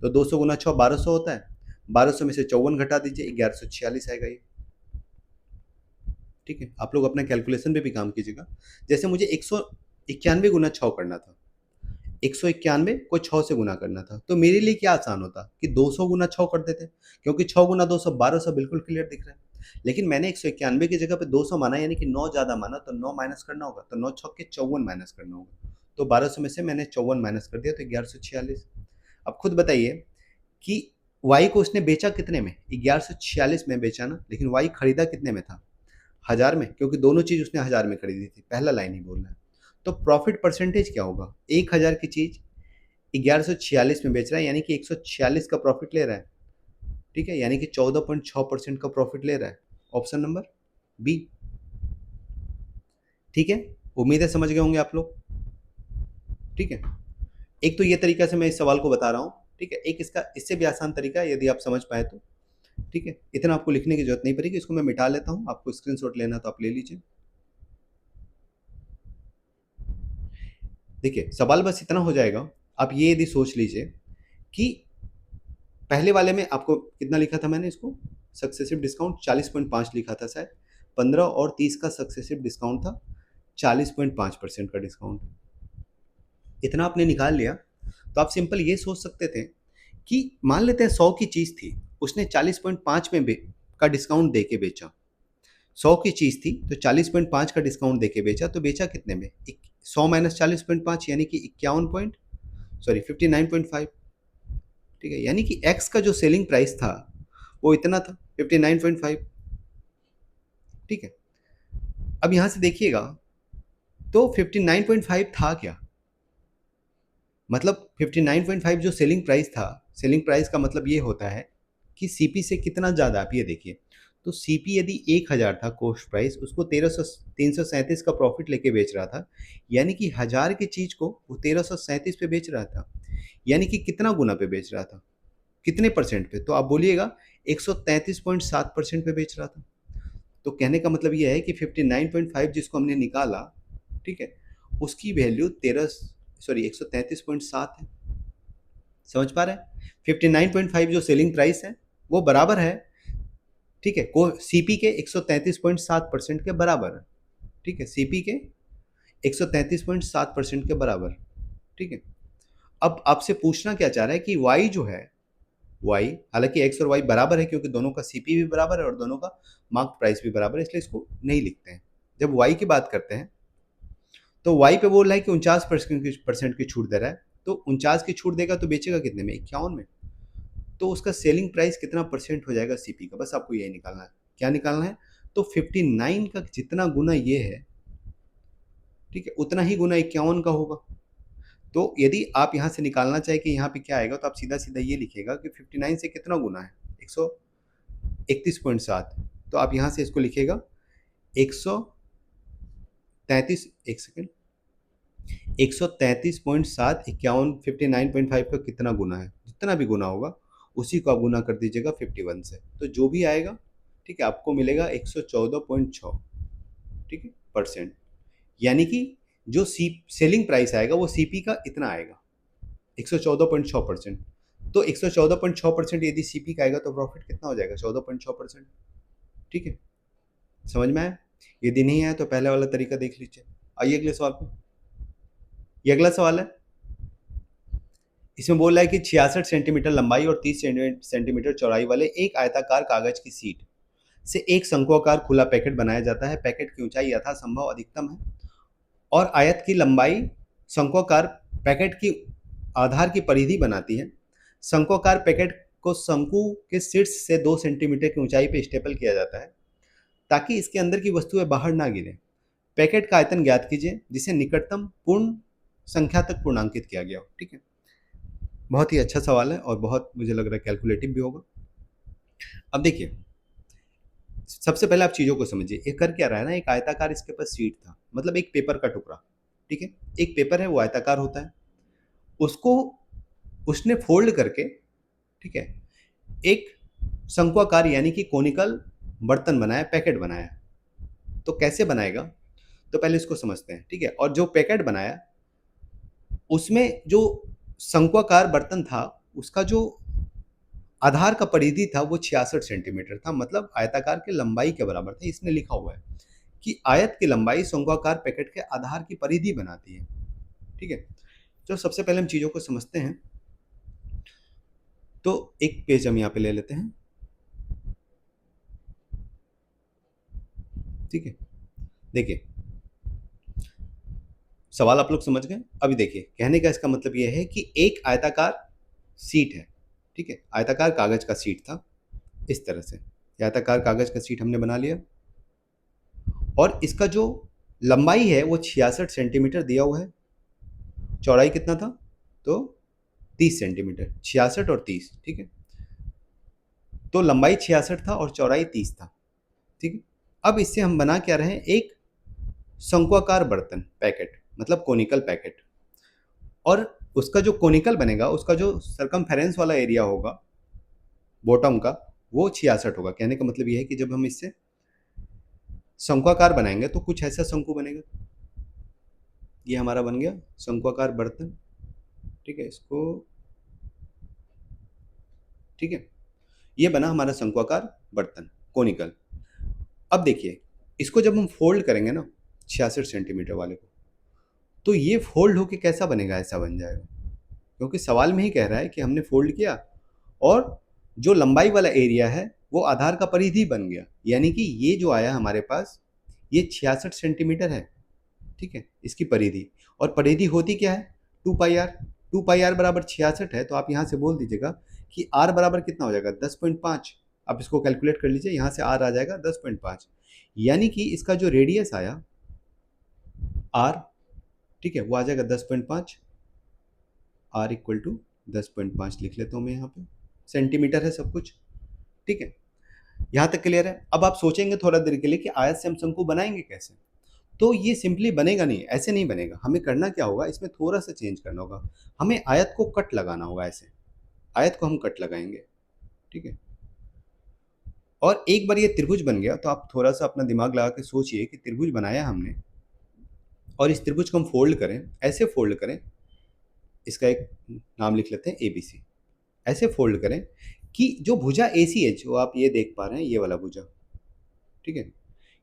तो 200 गुना 6 1200 होता है, 1200 में से 54 घटा दीजिए, 1146 आएगा ये, ठीक है? आप लोग अपना कैलकुलेशन पे भी काम कीजिएगा। जैसे मुझे 191 गुना 6 करना था, 191 को 6 से गुना करना था, तो मेरे लिए क्या आसान होता कि 200 गुना 6 कर देते, क्योंकि 6 गुना 200 1200 बिल्कुल क्लियर दिख रहा है। लेकिन मैंने 191 की जगह पे 200 माना, यानी कि 9 ज़्यादा माना, तो 9 माइनस करना होगा, तो 9 छक्के 54 माइनस करना होगा, तो 1200 में से मैंने 54 माइनस कर दिया, तो 1146। अब खुद बताइए कि वाई को उसने बेचा कितने में? 1146 में बेचा ना, लेकिन वाई खरीदा कितने में था? 1000 में, क्योंकि दोनों चीज उसने 1000 में खरीदी थी, पहला लाइन ही बोलना है। तो प्रॉफिट परसेंटेज क्या होगा? 1000 की चीज 1146 में बेच रहा है, यानी कि 146 का प्रॉफिट ले रहा है, ठीक है? यानी कि 14.6% का प्रॉफिट ले रहा है, ऑप्शन नंबर बी, ठीक है? उम्मीद है समझ गए होंगे आप लोग, ठीक है? एक तो ये तरीका से मैं इस सवाल को बता रहा हूँ, ठीक है? एक इसका इससे भी आसान तरीका है, यदि आप समझ पाए तो, ठीक है? इतना आपको लिखने की जरूरत नहीं पड़ेगी, इसको मैं मिटा लेता हूँ, आपको स्क्रीनशॉट लेना तो आप ले लीजिए। देखिए सवाल बस इतना हो जाएगा, आप ये यदि सोच लीजिए कि पहले वाले में आपको कितना लिखा था मैंने, इसको सक्सेसिव डिस्काउंट 40.5 लिखा था शायद, 15 और 30 का सक्सेसिव डिस्काउंट था 40.5% का डिस्काउंट, इतना आपने निकाल लिया। तो आप सिंपल ये सोच सकते थे कि मान लेते हैं 100 की चीज़ थी, उसने 40.5 में का डिस्काउंट दे के बेचा, 100 की चीज़ थी तो 40.5 का डिस्काउंट देके बेचा, तो बेचा कितने में? 100 माइनस 40.5 यानी कि 51 पॉइंट, सॉरी 59.5, ठीक है? यानी कि एक्स का जो सेलिंग प्राइस था वो इतना था 59.5, ठीक है? अब यहाँ से देखिएगा तो 59.5 था क्या? मतलब 59.5 जो सेलिंग प्राइस था, सेलिंग प्राइस का मतलब ये होता है कि सीपी से कितना ज़्यादा, आप ये देखिए, तो सीपी यदि 1000 था कॉस्ट प्राइस, उसको 337 का प्रॉफिट लेके बेच रहा था, यानी कि 1000 की चीज़ को वो 1337 पे बेच रहा था, यानी कि कितना गुना पे बेच रहा था, कितने परसेंट पे? तो आप बोलिएगा 133.7% पे बेच रहा था। तो कहने का मतलब ये है कि 59.5 जिसको हमने निकाला, ठीक है, उसकी वैल्यू 133.7 है। समझ पा रहे हैं? 59.5 जो सेलिंग प्राइस है वो बराबर है, ठीक है, को सीपी के 133.7% के बराबर है, ठीक है, सीपी के 133.7% के बराबर, ठीक है। अब आपसे पूछना क्या चाह रहा है कि वाई जो है, वाई, हालांकि एक्स और वाई बराबर है क्योंकि दोनों का सीपी भी बराबर है और दोनों का मार्क प्राइस भी बराबर है, इसलिए इसको नहीं लिखते हैं। जब वाई की बात करते हैं तो वाई पे बोल रहा है कि 49% की छूट दे रहा है, तो 49 की छूट देगा तो बेचेगा कितने में? 51 में। तो उसका सेलिंग प्राइस कितना परसेंट हो जाएगा सीपी का, बस आपको यही निकालना है। क्या निकालना है? तो 59 का जितना गुना ये है, ठीक है, उतना ही गुना 51 का होगा। तो यदि आप यहाँ से निकालना चाहे कि यहाँ पे क्या आएगा, तो आप सीधा सीधा ये लिखिएगा कि 59 से कितना गुना है, 131.7। तो आप यहाँ से इसको लिखिएगा 133, एक सेकेंड, 133.7 51 59.5 का कितना गुना है, जितना भी गुना होगा उसी को आप गुना कर दीजिएगा 51 से, तो जो भी आएगा, ठीक है, आपको मिलेगा 114.6, ठीक है, परसेंट। यानी कि जो सेलिंग प्राइस आएगा वो सीपी का इतना आएगा, 114.6%। तो 114.6% यदि सीपी का आएगा तो प्रॉफिट कितना हो जाएगा? 14.6%, ठीक है। समझ में आया? यदि नहीं आया तो पहले वाला तरीका देख लीजिए। आइए अगले सवाल पे। ये अगला सवाल है, इसमें बोल रहा है कि 66 सेंटीमीटर लंबाई और 30 सेंटीमीटर चौड़ाई वाले एक आयताकार कागज की सीट से एक शंक्वाकार खुला पैकेट बनाया जाता है। पैकेट की ऊंचाई यथासंभव अधिकतम है और आयत की लंबाई शंक्वाकार पैकेट की आधार की परिधि बनाती है। शंक्वाकार पैकेट को शंकु के शीर्ष से 2 सेंटीमीटर की ऊंचाई पर स्टेपल किया जाता है ताकि इसके अंदर की वस्तुएं बाहर ना गिरें। पैकेट का आयतन ज्ञात कीजिए जिसे निकटतम पूर्ण संख्या तक पूर्णांकित किया गया हो, ठीक है। बहुत ही अच्छा सवाल है और बहुत मुझे लग रहा है कैलकुलेटिव भी होगा। अब देखिए, सबसे पहले आप चीज़ों को समझिए। ये कर क्या रहा है ना, एक आयताकार इसके पास शीट था, मतलब एक पेपर का टुकड़ा, ठीक है। एक पेपर है वो आयताकार होता है, उसको उसने फोल्ड करके, ठीक है, एक शंक्वाकार यानी कि कोनिकल बर्तन बनाया, पैकेट बनाया। तो कैसे बनाएगा, तो पहले इसको समझते हैं, ठीक है। और जो पैकेट बनाया उसमें जो शंक्वाकार बर्तन था उसका जो आधार का परिधि था वो 66 सेंटीमीटर था, मतलब आयताकार के लंबाई के बराबर था। इसने लिखा हुआ है कि आयत की लंबाई शंक्वाकार पैकेट के आधार की परिधि बनाती है, ठीक है। तो सबसे पहले हम चीज़ों को समझते हैं। तो एक पेज हम यहाँ पे ले लेते हैं, ठीक है। देखिए, सवाल आप लोग समझ गए। अभी देखिए, कहने का इसका मतलब यह है कि एक आयताकार सीट है, ठीक है, आयताकार कागज का सीट था इस तरह से। आयताकार कागज का सीट हमने बना लिया और इसका जो लंबाई है वो 66 सेंटीमीटर दिया हुआ है। चौड़ाई कितना था? तो 30 सेंटीमीटर, 66 और 30, ठीक है। तो लंबाई 66 था और चौड़ाई 30 था, ठीक है। अब इससे हम बना क्या रहे हैं, एक शंक्वाकार बर्तन, पैकेट, मतलब कोनिकल पैकेट। और उसका जो कोनिकल बनेगा, उसका जो सरकमफेरेंस वाला एरिया होगा बॉटम का, वो 66 होगा। कहने का मतलब ये है कि जब हम इससे शंक्वाकार बनाएंगे तो कुछ ऐसा शंकु बनेगा। ये हमारा बन गया शंक्वाकार बर्तन, ठीक है, इसको, ठीक है, ये बना हमारा शंक्वाकार बर्तन, कोनिकल। अब देखिए, इसको जब हम फोल्ड करेंगे ना 66 सेंटीमीटर वाले को, तो ये फोल्ड होके कैसा बनेगा? ऐसा बन जाएगा, क्योंकि सवाल में ही कह रहा है कि हमने फोल्ड किया और जो लंबाई वाला एरिया है वो आधार का परिधि बन गया। यानी कि ये जो आया हमारे पास, ये 66 सेंटीमीटर है, ठीक है, इसकी परिधि। और परिधि होती क्या है? 2 पाई आर। 2 पाई आर बराबर 66 है, तो आप यहाँ से बोल दीजिएगा कि आर बराबर कितना हो जाएगा? 10.5। आप इसको कैलकुलेट कर लीजिए, यहाँ से आर आ जाएगा 10.5। यानी कि इसका जो रेडियस आया आर, ठीक है, वो आ जाएगा 10.5। आर इक्वल टू 10.5 लिख लेता हूँ मैं यहाँ पे, सेंटीमीटर है सब कुछ, ठीक है। यहाँ तक क्लियर है। अब आप सोचेंगे थोड़ा देर के लिए कि आयत से हम शंकु बनाएंगे कैसे। तो ये सिंपली बनेगा नहीं, ऐसे नहीं बनेगा। हमें करना क्या होगा, इसमें थोड़ा सा चेंज करना होगा। हमें आयत को कट लगाना होगा, ऐसे आयत को हम कट लगाएंगे, ठीक है। और एक बार ये त्रिभुज बन गया तो आप थोड़ा सा अपना दिमाग लगा के सोचिए कि त्रिभुज बनाया हमने, और इस त्रिभुज को हम फोल्ड करें, ऐसे फोल्ड करें, इसका एक नाम लिख लेते हैं ABC। ऐसे फोल्ड करें कि जो भुजा AC है, जो आप ये देख पा रहे हैं, ये वाला भुजा, ठीक है,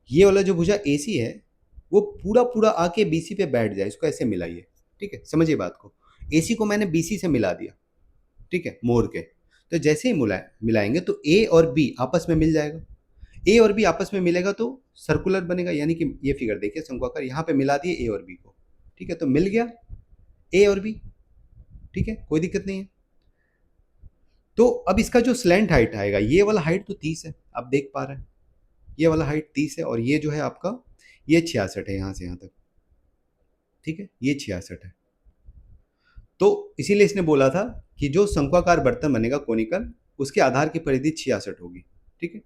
ये वाला जो भुजा AC है वो पूरा पूरा आके BC पे बैठ जाए, इसको ऐसे मिलाइए, ठीक है, समझिए बात को। AC को मैंने BC से मिला दिया, ठीक है, मोड़ के। तो जैसे ही मिलाएंगे तो A और B आपस में मिल जाएगा। A और B आपस में मिलेगा तो सर्कुलर बनेगा, यानी कि ये फिगर देखिए शंक्वाकार, यहाँ पे मिला दिए A और B को, ठीक है, तो मिल गया A और B, ठीक है, कोई दिक्कत नहीं है। तो अब इसका जो स्लैंट हाइट आएगा, ये वाला हाइट तो 30 है, आप देख पा रहे हैं, ये वाला हाइट 30 है, और ये जो है आपका, ये 66 है यहाँ से यहाँ तक, ठीक है, ये 66 है। तो इसीलिए इसने बोला था कि जो शंक्वाकार बर्तन बनेगा कोनिकल, उसके आधार की परिधि 66 होगी, ठीक है।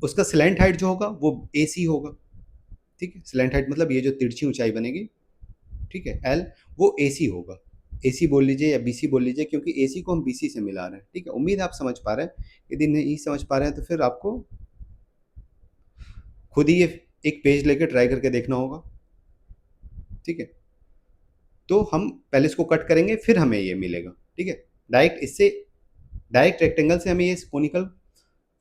उसका स्लैंट हाइट जो होगा वो AC होगा, ठीक है, स्लैंट हाइट मतलब ये जो तिरछी ऊंचाई बनेगी, ठीक है, L, वो AC होगा। AC बोल लीजिए या BC बोल लीजिए, क्योंकि AC को हम BC से मिला रहे हैं, ठीक है। उम्मीद है आप समझ पा रहे हैं। यदि नहीं समझ पा रहे हैं तो फिर आपको खुद ही ये एक पेज लेकर ट्राई करके देखना होगा, ठीक है। तो हम पहले इसको कट करेंगे, फिर हमें ये मिलेगा, ठीक है। डायरेक्ट रेक्टेंगल से हमें ये कोनिकल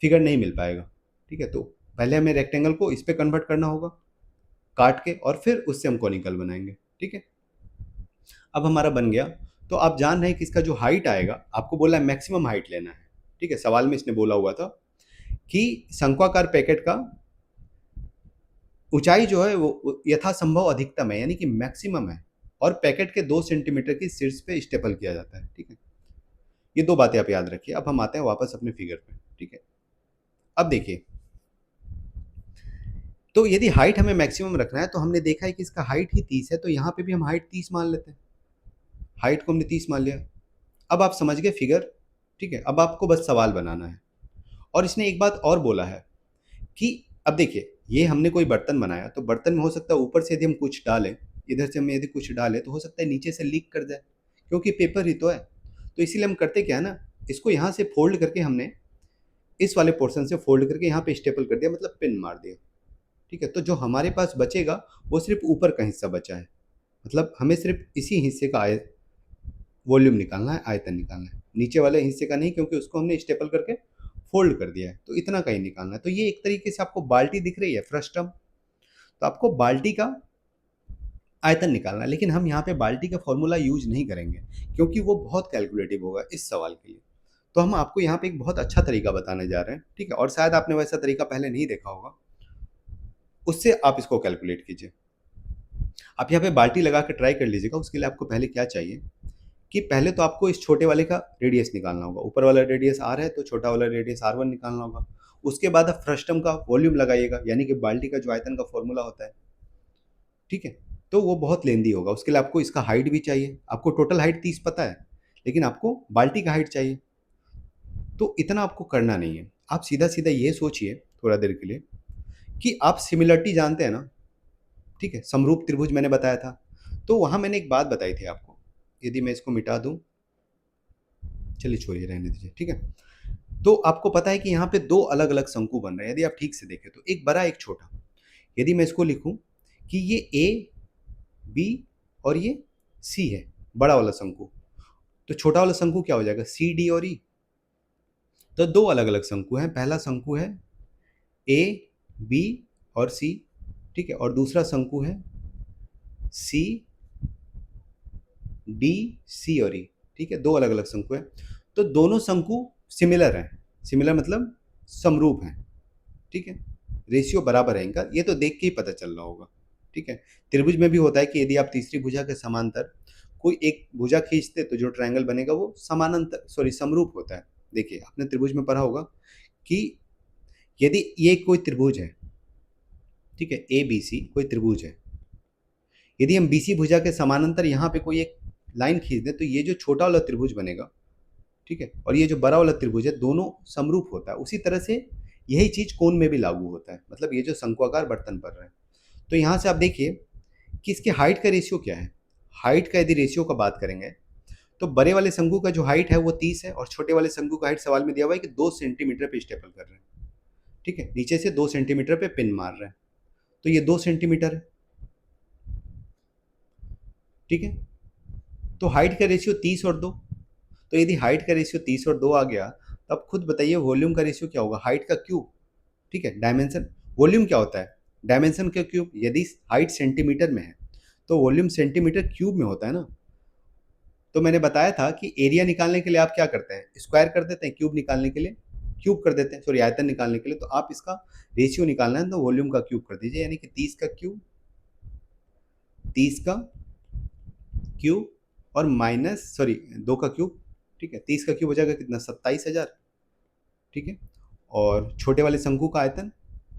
फिगर नहीं मिल पाएगा, ठीक है। तो पहले हमें रेक्टेंगल को इस पे कन्वर्ट करना होगा काट के, और फिर उससे हम कोनिकल बनाएंगे, ठीक है। अब हमारा बन गया। तो आप जान रहे हैं कि इसका जो हाइट आएगा, आपको बोला है मैक्सिमम हाइट लेना है, ठीक है। सवाल में इसने बोला हुआ था कि शंक्वाकार पैकेट का ऊंचाई जो है वो यथासंभव अधिकतम है, यानी कि मैक्सिमम है, और पैकेट के 2 सेंटीमीटर की शीर्ष पे स्टेपल किया जाता है, ठीक है। ये दो बातें आप याद रखिए। अब हम आते हैं वापस अपने फिगर पे, ठीक है। अब देखिए, तो यदि हाइट हमें मैक्सिमम रखना है, तो हमने देखा है कि इसका हाइट ही 30 है, तो यहाँ पे भी हम हाइट 30 मान लेते हैं। हाइट को हमने 30 मान लिया। अब आप समझ गए फिगर, ठीक है। अब आपको बस सवाल बनाना है। और इसने एक बात और बोला है कि अब देखिए, ये हमने कोई बर्तन बनाया, तो बर्तन में हो सकता है ऊपर से यदि हम कुछ डालें, इधर से हम यदि कुछ डालें, तो हो सकता है नीचे से लीक कर जाए, क्योंकि पेपर ही तो है। तो इसीलिए हम करते क्या है ना, इसको यहाँ से फोल्ड करके हमने इस वाले पोर्शन से फोल्ड करके यहाँ पे स्टेपल कर दिया, मतलब पिन मार दिया, ठीक है। तो जो हमारे पास बचेगा वो सिर्फ ऊपर का हिस्सा बचा है, मतलब हमें सिर्फ इसी हिस्से का वॉल्यूम निकालना है, आयतन निकालना है, नीचे वाले हिस्से का नहीं, क्योंकि उसको हमने स्टेपल करके फोल्ड कर दिया है, तो इतना का ही निकालना है। तो ये एक तरीके से आपको बाल्टी दिख रही है, फ्रस्टम, तो आपको बाल्टी का आयतन निकालना है। लेकिन हम यहाँ पे बाल्टी का फॉर्मूला यूज नहीं करेंगे, क्योंकि वो बहुत कैलकुलेटिव होगा इस सवाल के लिए। तो हम आपको यहाँ पे एक बहुत अच्छा तरीका बताने जा रहे हैं, ठीक है। और शायद आपने वैसा तरीका पहले नहीं देखा होगा, उससे आप इसको कैलकुलेट कीजिए। आप यहाँ पे बाल्टी लगा के ट्राई कर लीजिएगा। उसके लिए आपको पहले क्या चाहिए कि पहले तो आपको इस छोटे वाले का रेडियस निकालना होगा। ऊपर वाला रेडियस R है, तो छोटा वाला रेडियस R1 निकालना होगा। उसके बाद आप फ्रस्टम का वॉल्यूम लगाइएगा, यानी कि बाल्टी का जो आयतन का फॉर्मूला होता है, ठीक है। तो वो बहुत लेंदी होगा। उसके लिए आपको इसका हाइट भी चाहिए। आपको टोटल हाइट 30 पता है, लेकिन आपको बाल्टी का हाइट चाहिए। तो इतना आपको करना नहीं है। आप सीधा सीधा ये सोचिए थोड़ा देर के लिए कि आप सिमिलरिटी जानते हैं ना, ठीक है। समरूप त्रिभुज मैंने बताया था, तो वहां मैंने एक बात बताई थी आपको। यदि मैं इसको मिटा दूं, चलिए छोड़िए, रहने दीजिए, ठीक है। तो आपको पता है कि यहाँ पे दो अलग अलग शंकु बन रहे हैं। यदि आप ठीक से देखें तो एक बड़ा एक छोटा। यदि मैं इसको लिखूं कि ये A, B और ये C है, बड़ा वाला शंकु, तो छोटा वाला शंकु क्या हो जाएगा, C, D और E। तो दो अलग अलग शंकु हैं। पहला शंकु है A, B और C, ठीक है, और दूसरा शंकु है C, D, C और E, ठीक है। दो अलग अलग शंकु हैं। तो दोनों शंकु सिमिलर हैं। सिमिलर मतलब समरूप हैं, ठीक है। रेशियो बराबर है इनका, ये तो देख के ही पता चल रहा होगा, ठीक है। त्रिभुज में भी होता है कि यदि आप तीसरी भुजा के समांतर कोई एक भुजा खींचते तो जो ट्रायंगल बनेगा वो समानांतर समरूप होता है। देखिए, आपने त्रिभुज में पढ़ा होगा कि यदि ये कोई त्रिभुज है, ठीक है, ABC कोई त्रिभुज है, यदि हम BC भुजा के समानांतर यहाँ पे कोई एक लाइन खींच दें, तो ये जो छोटा वाला त्रिभुज बनेगा, ठीक है, और ये जो बड़ा वाला त्रिभुज है, दोनों समरूप होता है। उसी तरह से यही चीज कोण में भी लागू होता है। मतलब ये जो शंक्वाकार बर्तन पर रहा है, तो यहाँ से आप देखिए कि इसके हाइट का रेशियो क्या है। हाइट का यदि रेशियो का बात करेंगे तो बड़े वाले शंकु का जो हाइट है वो 30 है और छोटे वाले शंकु का हाइट सवाल में दिया हुआ है कि 2 सेंटीमीटर पे स्टेपल कर रहे हैं। ठीक है, नीचे से 2 सेंटीमीटर पे पिन मार रहे हैं, तो ये 2 सेंटीमीटर है। ठीक है, तो हाइट का रेशियो 30 और 2, तो यदि हाइट का रेशियो 30 और 2 आ गया तो अब खुद बताइए वॉल्यूम का रेशियो क्या होगा, हाइट का क्यूब। ठीक है, डायमेंशन, वॉल्यूम क्या होता है, डायमेंशन का क्यूब। यदि हाइट सेंटीमीटर में है तो वॉल्यूम सेंटीमीटर क्यूब में होता है ना। तो मैंने बताया था कि एरिया निकालने के लिए आप क्या करते हैं, स्क्वायर कर देते हैं, क्यूब निकालने के लिए क्यूब कर देते हैं, सॉरी आयतन निकालने के लिए। तो आप इसका रेशियो निकालना है तो वॉल्यूम का क्यूब कर दीजिए, यानी कि 30 का क्यूब, 30 का क्यूब और माइनस सॉरी 2 का क्यूब। ठीक है, 30 का क्यूब हो जाएगा कितना, 27,000। ठीक है, और छोटे वाले शंकु का आयतन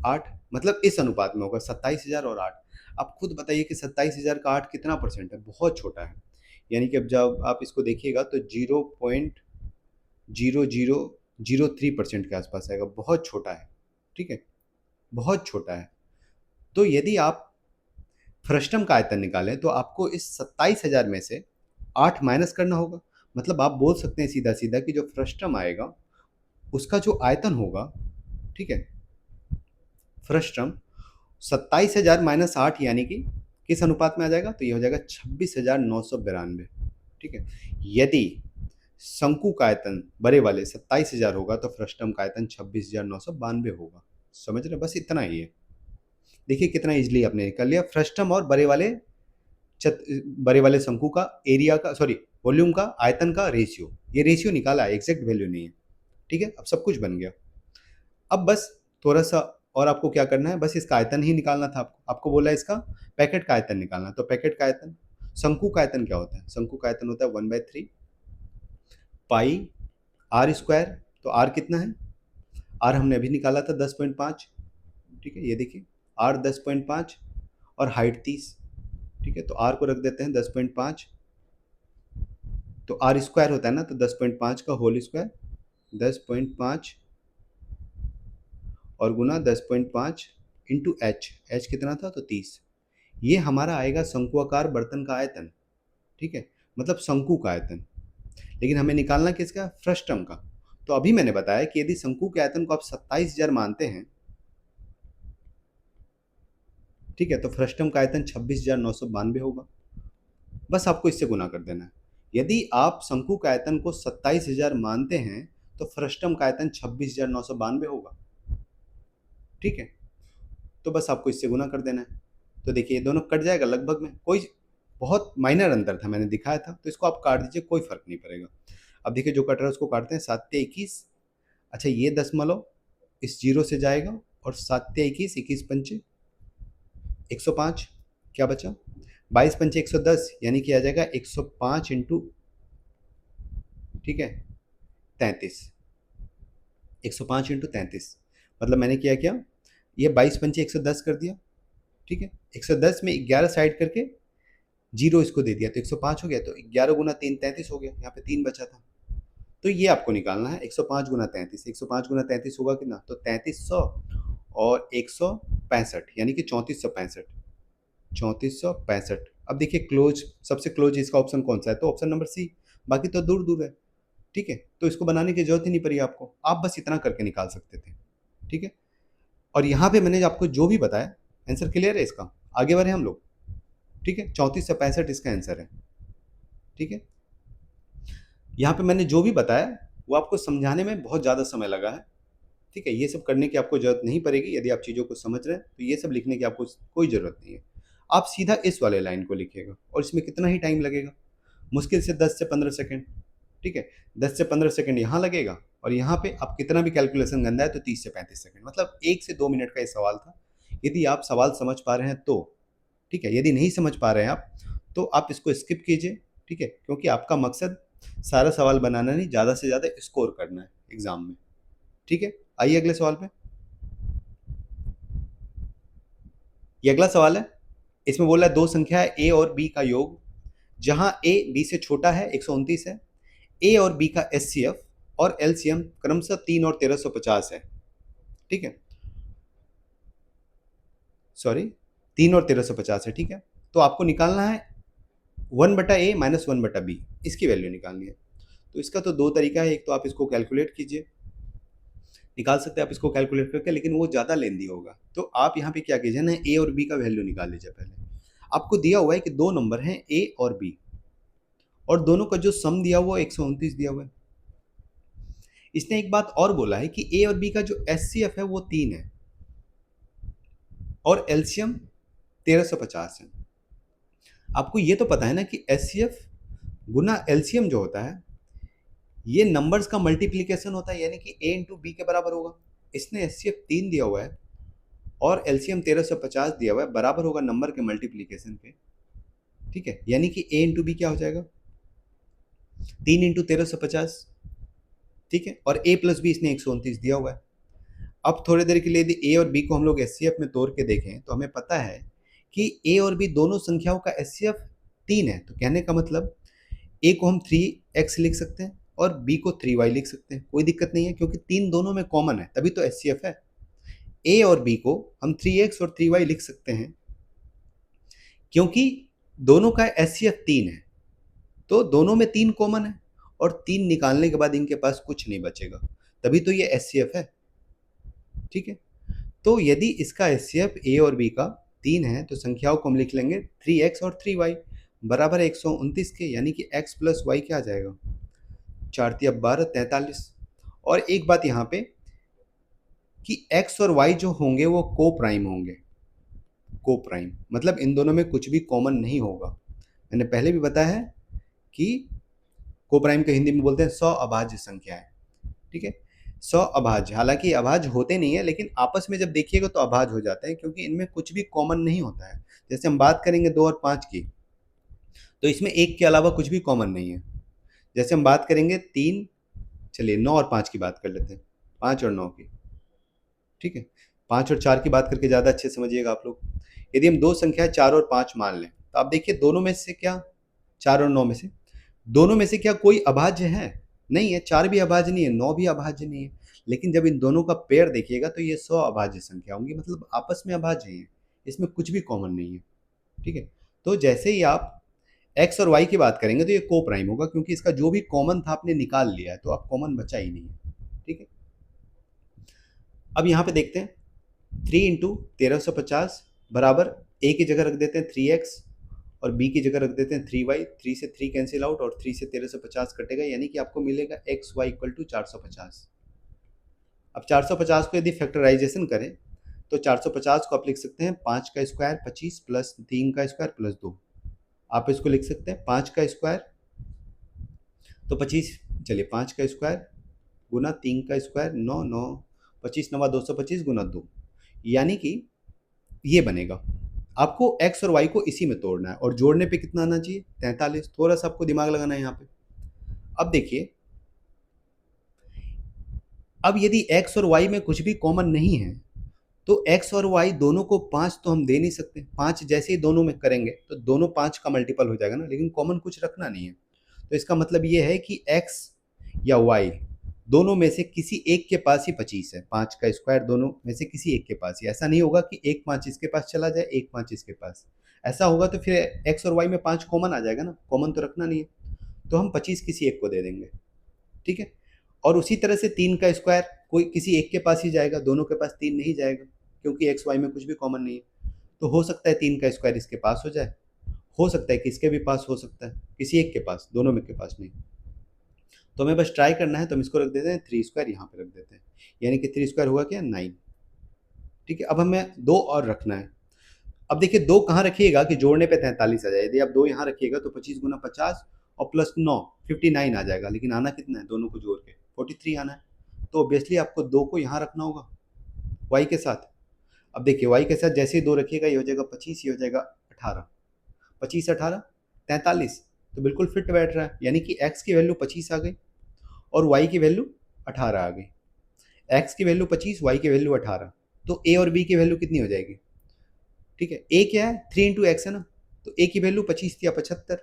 8, मतलब इस अनुपात में होगा 27,000 और 8। आप खुद बताइए कि 27,000 का 8 कितना परसेंट है, बहुत छोटा है। यानी कि अब जब आप इसको देखिएगा तो 0.0003% के आसपास आएगा, बहुत छोटा है। ठीक है, बहुत छोटा है। तो यदि आप फ्रस्टम का आयतन निकालें तो आपको इस 27,000 में से 8 माइनस करना होगा। मतलब आप बोल सकते हैं सीधा सीधा कि जो फ्रस्टम आएगा उसका जो आयतन होगा, ठीक है, फ्रस्टम 27,000 माइनस 8 यानी कि किस अनुपात में आ जाएगा, तो ये हो जाएगा 26,992। ठीक है, यदि शंकु का आयतन बड़े वाले 27,000 होगा तो फ्रस्टम का आयतन 26,992 होगा। समझ रहे, बस इतना ही है। देखिए कितना इजीली आपने निकाल लिया फ्रस्टम और बड़े वाले शंकु का एरिया का सॉरी वॉल्यूम का आयतन का रेशियो, ये रेशियो निकाला है, एग्जैक्ट वैल्यू नहीं है। ठीक है, अब सब कुछ बन गया। अब बस थोड़ा सा और आपको क्या करना है, बस इसका आयतन ही निकालना था। आपको बोला है इसका पैकेट का आयतन निकालना, तो पैकेट का आयतन, शंकु का आयतन क्या होता है, शंकु का आयतन होता है 1/3 पाई आर स्क्वायर। तो आर कितना है, आर हमने अभी निकाला था 10.5। ठीक है, ये देखिए आर 10.5 और हाइट 30। ठीक है, तो आर को रख देते हैं 10.5, तो आर स्क्वायर होता है ना, तो 10.5 का होल स्क्वायर, 10.5 और गुना 10.5 इंटू एच, एच कितना था तो 30। ये हमारा आएगा शंकुआकार बर्तन का आयतन। ठीक है, मतलब शंकु का आयतन। लेकिन हमें निकालना किसका, फ्रस्टम का। तो अभी मैंने बताया कि यदि शंकु के आयतन को आप 27,000 मानते हैं, ठीक है, तो फ्रस्टम का आयतन 26,992 होगा। बस आपको इससे गुना कर देना है। यदि आप शंकु का आयतन को 27,000 मानते हैं तो फ्रस्टम का आयतन 26,992 होगा। ठीक है, तो बस आपको इससे गुना कर देना है। तो देखिए ये दोनों कट जाएगा लगभग में, कोई बहुत माइनर अंतर था, मैंने दिखाया था, तो इसको आप काट दीजिए, कोई फर्क नहीं पड़ेगा। अब देखिए जो कट रहा है उसको काटते हैं, 7×21। अच्छा ये दशमलव इस जीरो से जाएगा और 7×21, 21×5 105, क्या बचा 22×5 110, यानी कि आ जाएगा 105 इंटू, ठीक है, 33, 105 इंटू 33। मतलब मैंने किया क्या, ये 22×5 110 कर दिया। ठीक है, 110 में 11 साइड करके जीरो इसको दे दिया तो 105 हो गया, तो 11 गुना 3 33 हो गया, यहाँ पे 3 बचा था। तो ये आपको निकालना है 105 गुना 33, 105 गुना 33 होगा कितना, तो 3300 और 165, यानी कि 3465, 3465। अब देखिए क्लोज, सबसे क्लोज इसका ऑप्शन कौन सा है, तो ऑप्शन नंबर सी, बाकी तो दूर दूर है। ठीक है, तो इसको बनाने की जरूरत ही नहीं पड़ी आपको, आप बस इतना करके निकाल सकते थे। ठीक है, और यहाँ पे मैंने आपको जो भी बताया आंसर क्लियर है इसका, आगे बढ़े हम लोग। ठीक है, 3465 इसका आंसर है। ठीक है, यहाँ पे मैंने जो भी बताया वो आपको समझाने में बहुत ज़्यादा समय लगा है। ठीक है, ये सब करने की आपको ज़रूरत नहीं पड़ेगी, यदि आप चीज़ों को समझ रहे हैं तो ये सब लिखने की आपको कोई ज़रूरत नहीं है। आप सीधा इस वाले लाइन को लिखिएगा और इसमें कितना ही टाइम लगेगा, मुश्किल से 10 से 15 सेकंड। ठीक है, 10 से 15 सेकंड यहाँ लगेगा और यहाँ पे आप कितना भी कैलकुलेशन गंदा है तो 30 से 35 सेकंड, मतलब 1 से 2 मिनट का ये सवाल था। यदि आप सवाल समझ पा रहे हैं तो ठीक है, यदि नहीं समझ पा रहे हैं आप तो आप इसको स्किप कीजिए। ठीक है, क्योंकि आपका मकसद सारा सवाल बनाना नहीं, ज़्यादा से ज़्यादा स्कोर करना है एग्जाम में। ठीक है, आइए अगले सवाल पे। ये अगला सवाल है, इसमें बोला है दो संख्या है ए और बी का योग, जहां ए बी से छोटा है 129 है, ए और बी का एचसीएफ और एलसीएम क्रमशः 3 और 1350 है। ठीक है, सॉरी 3 और 1350 है, ठीक है। तो आपको निकालना है 1/a माइनस 1/b, इसकी वैल्यू निकालनी है। तो इसका तो दो तरीका है, एक तो आप इसको कैलकुलेट कीजिए, निकाल सकते हैं आप इसको कैलकुलेट करके, लेकिन वो ज़्यादा लेंदी होगा। तो आप यहाँ पे क्या कीजिए ना, ए और बी का वैल्यू निकाल लीजिए पहले। आपको दिया हुआ है कि दो नंबर हैं ए और बी, और दोनों का जो सम दिया हुआ है 129 दिया हुआ है। इसने एक बात और बोला है कि ए और बी का जो एचसीएफ है वो 3 है और एलसीएम 1350 है। आपको ये तो पता है ना कि एचसीएफ गुना एलसीएम जो होता है ये नंबर्स का मल्टीप्लीकेशन होता है, यानी कि ए इंटू बी के बराबर होगा। इसने एचसीएफ 3 दिया हुआ है और एलसीएम 1350 दिया हुआ है, बराबर होगा नंबर के मल्टीप्लीकेशन के, ठीक है। यानी कि ए इंटू बी क्या हो जाएगा, 3 इंटू 1350, ठीक है। और ए प्लस बी इसने 129 दिया हुआ है। अब थोड़ी देर के लिए यदि ए और बी को हम लोग एचसीएफ में तोड़ के देखें तो हमें पता है कि ए और बी दोनों संख्याओं का एचसीएफ 3 है। तो कहने का मतलब ए को हम 3x लिख सकते हैं और बी को 3y लिख सकते हैं, कोई दिक्कत नहीं है, क्योंकि 3 दोनों में कॉमन है, तभी तो एचसीएफ है। ए और बी को हम 3x और 3y लिख सकते हैं क्योंकि दोनों का एचसीएफ 3 है, तो दोनों में 3 कॉमन है, और 3 निकालने के बाद इनके पास कुछ नहीं बचेगा, तभी तो ये एचसीएफ है, ठीक है। तो यदि इसका एचसीएफ ए और बी का 3 है तो संख्याओं को हम लिख लेंगे 3x और 3y बराबर 129 के, यानी कि x प्लस वाई क्या आ जाएगा, 4 तिया 12 43। और एक बात यहाँ पे कि x और y जो होंगे वो को प्राइम होंगे। को प्राइम मतलब इन दोनों में कुछ भी कॉमन नहीं होगा। मैंने पहले भी बताया है कि को प्राइम को हिंदी में बोलते हैं सौ अभाज्य संख्याएं, ठीक है। सौ अभाज्य, हालांकि अभाज्य होते नहीं है, लेकिन आपस में जब देखिएगा तो अभाज्य हो जाते हैं, क्योंकि इनमें कुछ भी कॉमन नहीं होता है। जैसे हम बात करेंगे 2 और 5 की, तो इसमें 1 के अलावा कुछ भी कॉमन नहीं है। जैसे हम बात करेंगे 3, चलिए 9 और 5 की बात कर लेते हैं, 5 और 9 की, ठीक है। 5 और 4 की बात करके ज़्यादा अच्छे समझिएगा आप लोग। यदि हम दो संख्या 4 और 5 मान लें तो आप देखिए दोनों में से क्या, 4 और 9 में से दोनों में से क्या कोई अभाज्य है, नहीं है। 4 भी अभाज्य नहीं है, 9 भी अभाज्य नहीं है। लेकिन जब इन दोनों का पेयर देखिएगा तो ये 100 अभाज्य संख्या होंगी, मतलब आपस में अभाज्य हैं, इसमें कुछ भी कॉमन नहीं है, ठीक है। तो जैसे ही आप एक्स और वाई की बात करेंगे तो ये को प्राइम होगा, क्योंकि इसका जो भी कॉमन था आपने निकाल लिया है, तो अब कॉमन बचा ही नहीं है, ठीक है। अब यहाँ पे देखते हैं 3 इंटू 1350 बराबर ए की जगह रख देते हैं 3x और b की जगह रख देते हैं 3y। 3 से 3 कैंसिल आउट और 3 से 1350 कटेगा, यानी कि आपको मिलेगा एक्स वाई इक्वल टू 450। अब 450 को यदि फैक्टराइजेशन करें तो 450 को आप लिख सकते हैं 5 का स्क्वायर 25 प्लस 3 का स्क्वायर प्लस 2। आप इसको लिख सकते हैं 5 का स्क्वायर तो 25, चलिए 5 का स्क्वायर गुना 3 का स्क्वायर 9 9 25 9 225 गुना 2, यानी कि ये बनेगा। आपको x और y को इसी में तोड़ना है, और जोड़ने पे कितना आना चाहिए, 43। थोड़ा सा आपको दिमाग लगाना है यहाँ पे। अब देखिए, अब यदि x और y में कुछ भी कॉमन नहीं है तो x और y दोनों को 5 तो हम दे नहीं सकते। 5 जैसे ही दोनों में करेंगे तो दोनों 5 का मल्टीपल हो जाएगा ना, लेकिन कॉमन कुछ रखना नहीं है। तो इसका मतलब ये है कि x या y दोनों में से किसी एक के पास ही 25 है। 5 का स्क्वायर दोनों में से किसी एक के पास ही, ऐसा नहीं होगा कि एक 5 इसके पास चला जाए, एक 5 इसके पास। ऐसा होगा तो फिर x और y में 5 कॉमन आ जाएगा ना, कॉमन तो रखना नहीं है, तो हम 25 किसी एक को दे देंगे, ठीक है। और उसी तरह से 3 का स्क्वायर कोई किसी एक के पास ही जाएगा, दोनों के पास 3 नहीं जाएगा, क्योंकि एक्स वाई में कुछ भी कॉमन नहीं है। तो हो सकता है 3 का स्क्वायर इसके पास हो जाए, हो सकता है कि इसके भी पास हो सकता है, किसी एक के पास, दोनों में के पास नहीं। तो हमें बस ट्राई करना है, तो हम इसको रख देते हैं 3 स्क्वायर, यहाँ पे रख देते हैं, यानी कि 3 स्क्वायर हुआ क्या 9, ठीक है। अब हमें 2 और रखना है। अब देखिए 2 कहाँ रखिएगा कि जोड़ने पे 43 आ जाए। यदि आप 2 यहाँ रखिएगा तो 25 गुना 50 और प्लस 9 59 आ जाएगा, लेकिन आना कितना है, दोनों को जोड़ के 43 आना है। तो ऑब्वियसली आपको 2 को यहाँ रखना होगा y के साथ। अब देखिए y के साथ जैसे ही 2 रखिएगा ये हो जाएगा 25, ये हो जाएगा 18, 25 18 43, तो बिल्कुल फिट बैठ रहा है, यानी कि x की वैल्यू 25 आ गई और y की वैल्यू 18 आ गई। x की वैल्यू 25, y की वैल्यू 18, तो a और b की वैल्यू कितनी हो जाएगी, ठीक है। a क्या है, 3 इंटू एक्स है ना, तो a की वैल्यू 25 या 75,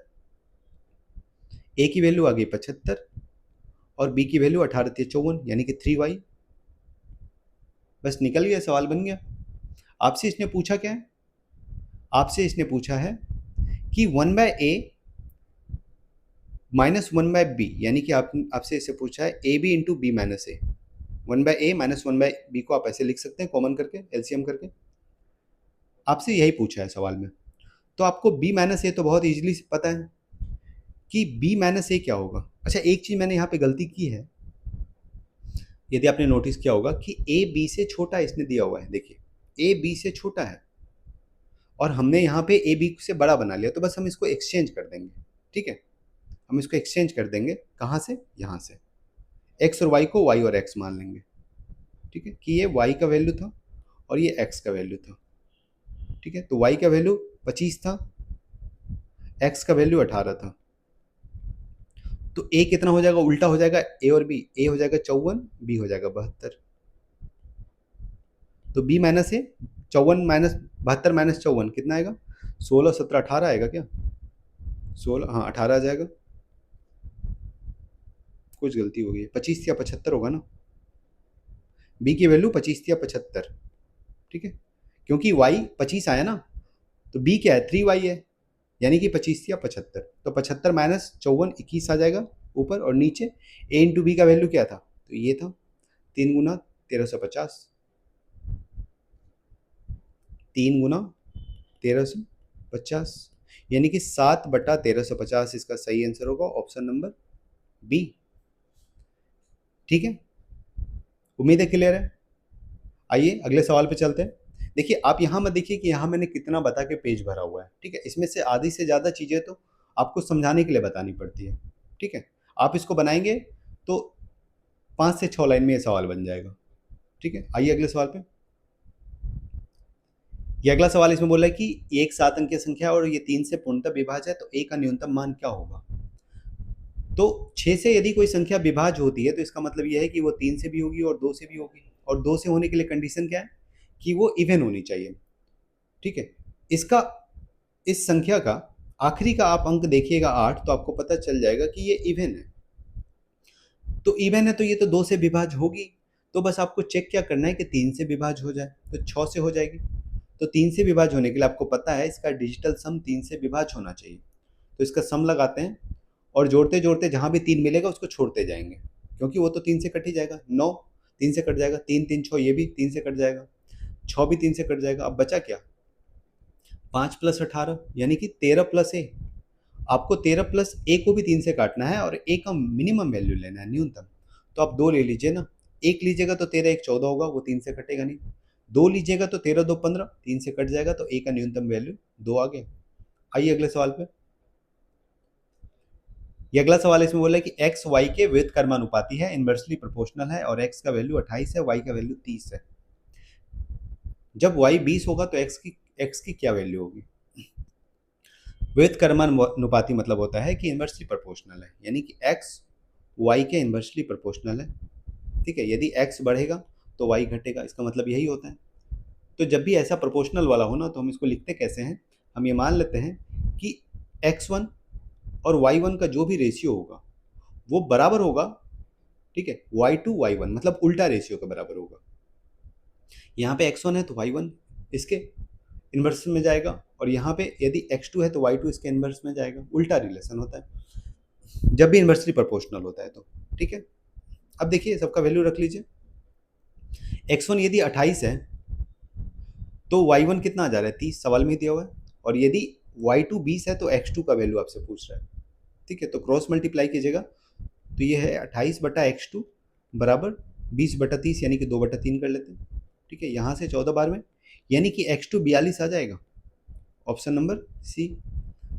a की वैल्यू आ गई 75 और b की वैल्यू 18 थी 54, यानी कि 3y। बस निकल गया, सवाल बन गया। आपसे इसने पूछा क्या है, आपसे इसने पूछा है कि 1/a माइनस 1/b, यानी कि आपसे इससे पूछा है A B into B minus A. 1/a minus 1/b को आप ऐसे लिख सकते हैं कॉमन करके, एलसीएम करके। आपसे यही पूछा है सवाल में। तो आपको b माइनस ए तो बहुत इजीली पता है कि b माइनस ए क्या होगा। अच्छा, एक चीज मैंने यहाँ पे गलती की है, यदि आपने नोटिस किया होगा कि ए बी से छोटा इसने दिया हुआ है। देखिए, ए बी से छोटा है और हमने यहाँ पे ए बी से बड़ा बना लिया, तो बस हम इसको एक्सचेंज कर देंगे। ठीक है, हम इसको एक्सचेंज कर देंगे। कहाँ से? यहाँ से। एक्स और वाई को वाई और एक्स मान लेंगे। ठीक है, कि ये वाई का वैल्यू था और ये एक्स का वैल्यू था। ठीक है, तो वाई का वैल्यू 25 था, एक्स का वैल्यू 18 था। तो ए कितना हो जाएगा? उल्टा हो जाएगा, ए और बी। ए हो जाएगा 54, बी हो जाएगा 72। तो बी माइनस ए 54 माइनस 72 माइनस 54 कितना आएगा? 16, 17, 18 आएगा क्या? 16, हाँ 18 आ जाएगा। कुछ गलती हो गई है, 25 या 75 होगा ना। बी की वैल्यू 25 या 75। ठीक है, क्योंकि वाई 25 आया ना, तो बी क्या है? 3y है, यानी कि 25 या 75। तो 75 माइनस 54 21 आ जाएगा ऊपर, और नीचे ए इंटू बी का वैल्यू क्या था? तो ये था 3 गुना 1350। 3 गुना 1350, यानी कि 7/1350 इसका सही आंसर होगा, ऑप्शन नंबर बी। ठीक है, उम्मीद है क्लियर है। आइए अगले सवाल पे चलते हैं। देखिए, आप यहाँ मत देखिए कि यहाँ मैंने कितना बता के पेज भरा हुआ है। ठीक है, इसमें से आधी से ज़्यादा चीज़ें तो आपको समझाने के लिए बतानी पड़ती है। ठीक है, आप इसको बनाएंगे तो 5 से 6 लाइन में ये सवाल बन जाएगा। ठीक है, आइए अगले सवाल पे। ये अगला सवाल इसमें बोला है कि एक 7 अंकीय संख्या और ये 3 से पूर्णतः विभाज्य है, तो ए का न्यूनतम मान क्या होगा? तो 6 से यदि कोई संख्या विभाज्य होती है तो इसका मतलब यह है कि वो 3 से भी होगी और 2 से भी होगी। और 2 से होने के लिए कंडीशन क्या है? कि वो इवन होनी चाहिए। ठीक है, इसका, इस संख्या का आखिरी का आप अंक देखिएगा 8, तो आपको पता चल जाएगा कि ये इवन है। तो इवन है तो ये तो 2 से विभाज्य होगी। तो बस आपको चेक क्या करना है कि 3 से विभाज्य हो जाए, तो 6 से हो जाएगी। तो 3 से विभाज्य होने के लिए आपको पता है इसका डिजिटल सम 3 से विभाज्य होना चाहिए। तो इसका सम लगाते हैं और जोड़ते जोड़ते जहां भी 3 मिलेगा उसको छोड़ते जाएंगे, क्योंकि वो तो 3 से कट ही जाएगा। 9 3 से कट जाएगा, 3 3 6, ये भी 3 से कट जाएगा, 6 भी 3 से कट जाएगा। अब बचा क्या? 5 प्लस 18, यानी कि 13 प्लस ए। आपको 13 प्लस ए को भी 3 से काटना है और ए का मिनिमम वैल्यू लेना है, न्यूनतम। तो आप 2 ले लीजिए ना। 1 लीजिएगा तो 13 1 14 होगा, वो 3 से कटेगा नहीं। 2 लीजिएगा तो 13 2 15, 3 से कट जाएगा, तो ए का न्यूनतम वैल्यू 2 आ गया। आइए अगले सवाल पे। ये अगला सवाल इसमें बोला है कि एक्स वाई के व्युत्क्रमानुपाती है, इनवर्सली प्रोपोर्शनल है, और एक्स का वैल्यू 28 है, वाई का वैल्यू 30 है। जब वाई 20 होगा तो एक्स की क्या वैल्यू होगी? व्युत्क्रमानुपाती मतलब होता है कि इनवर्सली प्रोपोर्शनल है, यानी कि एक्स वाई के इनवर्सली प्रोपोर्शनल है। ठीक है, यदि एक्स बढ़ेगा तो वाई घटेगा, इसका मतलब यही होता है। तो जब भी ऐसा प्रोपोर्शनल वाला हो ना, तो हम इसको लिखते कैसे हैं? हम ये मान लेते हैं कि x1 और y1 का जो भी रेशियो होगा वो बराबर होगा। ठीक है, y2 y1 मतलब उल्टा रेशियो के बराबर होगा। यहाँ पे x1 है तो y1 इसके इन्वर्स में जाएगा, और यहाँ पे यदि x2 है तो y2 इसके इन्वर्स में जाएगा। उल्टा रिलेशन होता है जब भी इन्वर्सली प्रोपोर्शनल होता है तो। ठीक है, अब देखिए सबका वैल्यू रख लीजिए। x1 यदि 28 है तो y1 कितना आ जा रहा है? 30, सवाल में ही दिया हुआ है। और यदि y2 20 है तो x2 का वैल्यू आपसे पूछ रहा है। ठीक है, तो क्रॉस मल्टीप्लाई कीजिएगा तो ये है 28/x2 बराबर 20/30, यानी कि 2/3 कर लेते हैं। ठीक है, यहाँ से 14 बार में, यानी कि x2 42 आ जाएगा, ऑप्शन नंबर सी।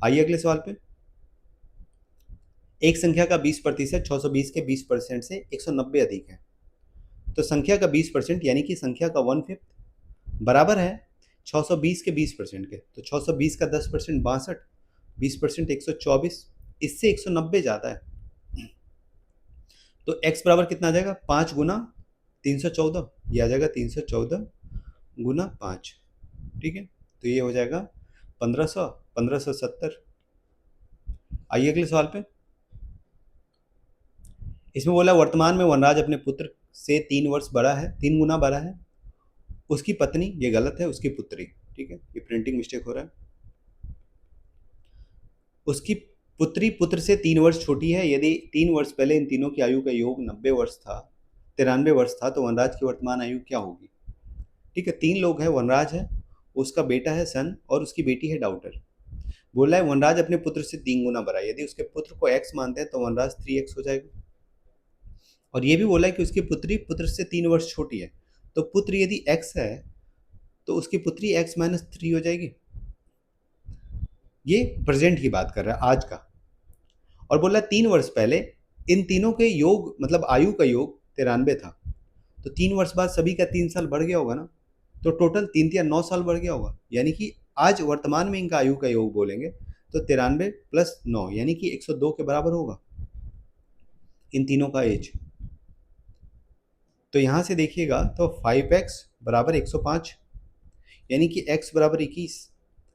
आइए अगले सवाल पे। एक संख्या का 20% 620 के 20% से 190 अधिक है, तो संख्या का 20% यानी कि संख्या का 1/5 बराबर है 620 के 20% के। तो 620 का 10% 62, 20% 124, इससे 190 ज़्यादा है। तो x बराबर कितना आ जाएगा? 5 गुना 314, ये आ जाएगा 314 गुना 5। ठीक है, तो ये हो जाएगा 1500, 1570। आइए अगले सवाल पे। इसमें बोला वर्तमान में वनराज अपने पुत्र से 3 वर्ष बड़ा है, 3 गुना बड़ा है। उसकी पत्नी, ये गलत है, उसकी पुत्री। ठीक है, ये प्रिंटिंग मिस्टेक हो रहा है। उसकी पुत्री पुत्र से 3 वर्ष छोटी है। यदि 3 वर्ष पहले इन तीनों की आयु का योग 90 वर्ष था, 93 वर्ष था, तो वनराज की वर्तमान आयु क्या होगी? ठीक है, 3 लोग हैं, वनराज है, उसका बेटा है सन और उसकी बेटी है डाउटर। बोला है वनराज अपने पुत्र से 3 गुना बड़ा है। यदि उसके पुत्र को एक्स मानते हैं तो वनराज 3x हो जाएगा। और ये भी बोला है कि उसकी पुत्री पुत्र से 3 वर्ष छोटी है, तो पुत्र यदि x है तो उसकी पुत्री x-3 हो जाएगी। ये प्रेजेंट की बात कर रहा है, आज का। और बोला 3 वर्ष पहले इन तीनों के योग मतलब आयु का योग 93 था, तो 3 वर्ष बाद सभी का 3 साल बढ़ गया होगा ना, तो टोटल 3 3 9 साल बढ़ गया होगा। यानी कि आज वर्तमान में इनका आयु का योग बोलेंगे तो 93 + 9 यानी कि 102 के बराबर होगा इन तीनों का एज। तो यहाँ से देखिएगा तो 5x बराबर 105 यानी कि x बराबर 21।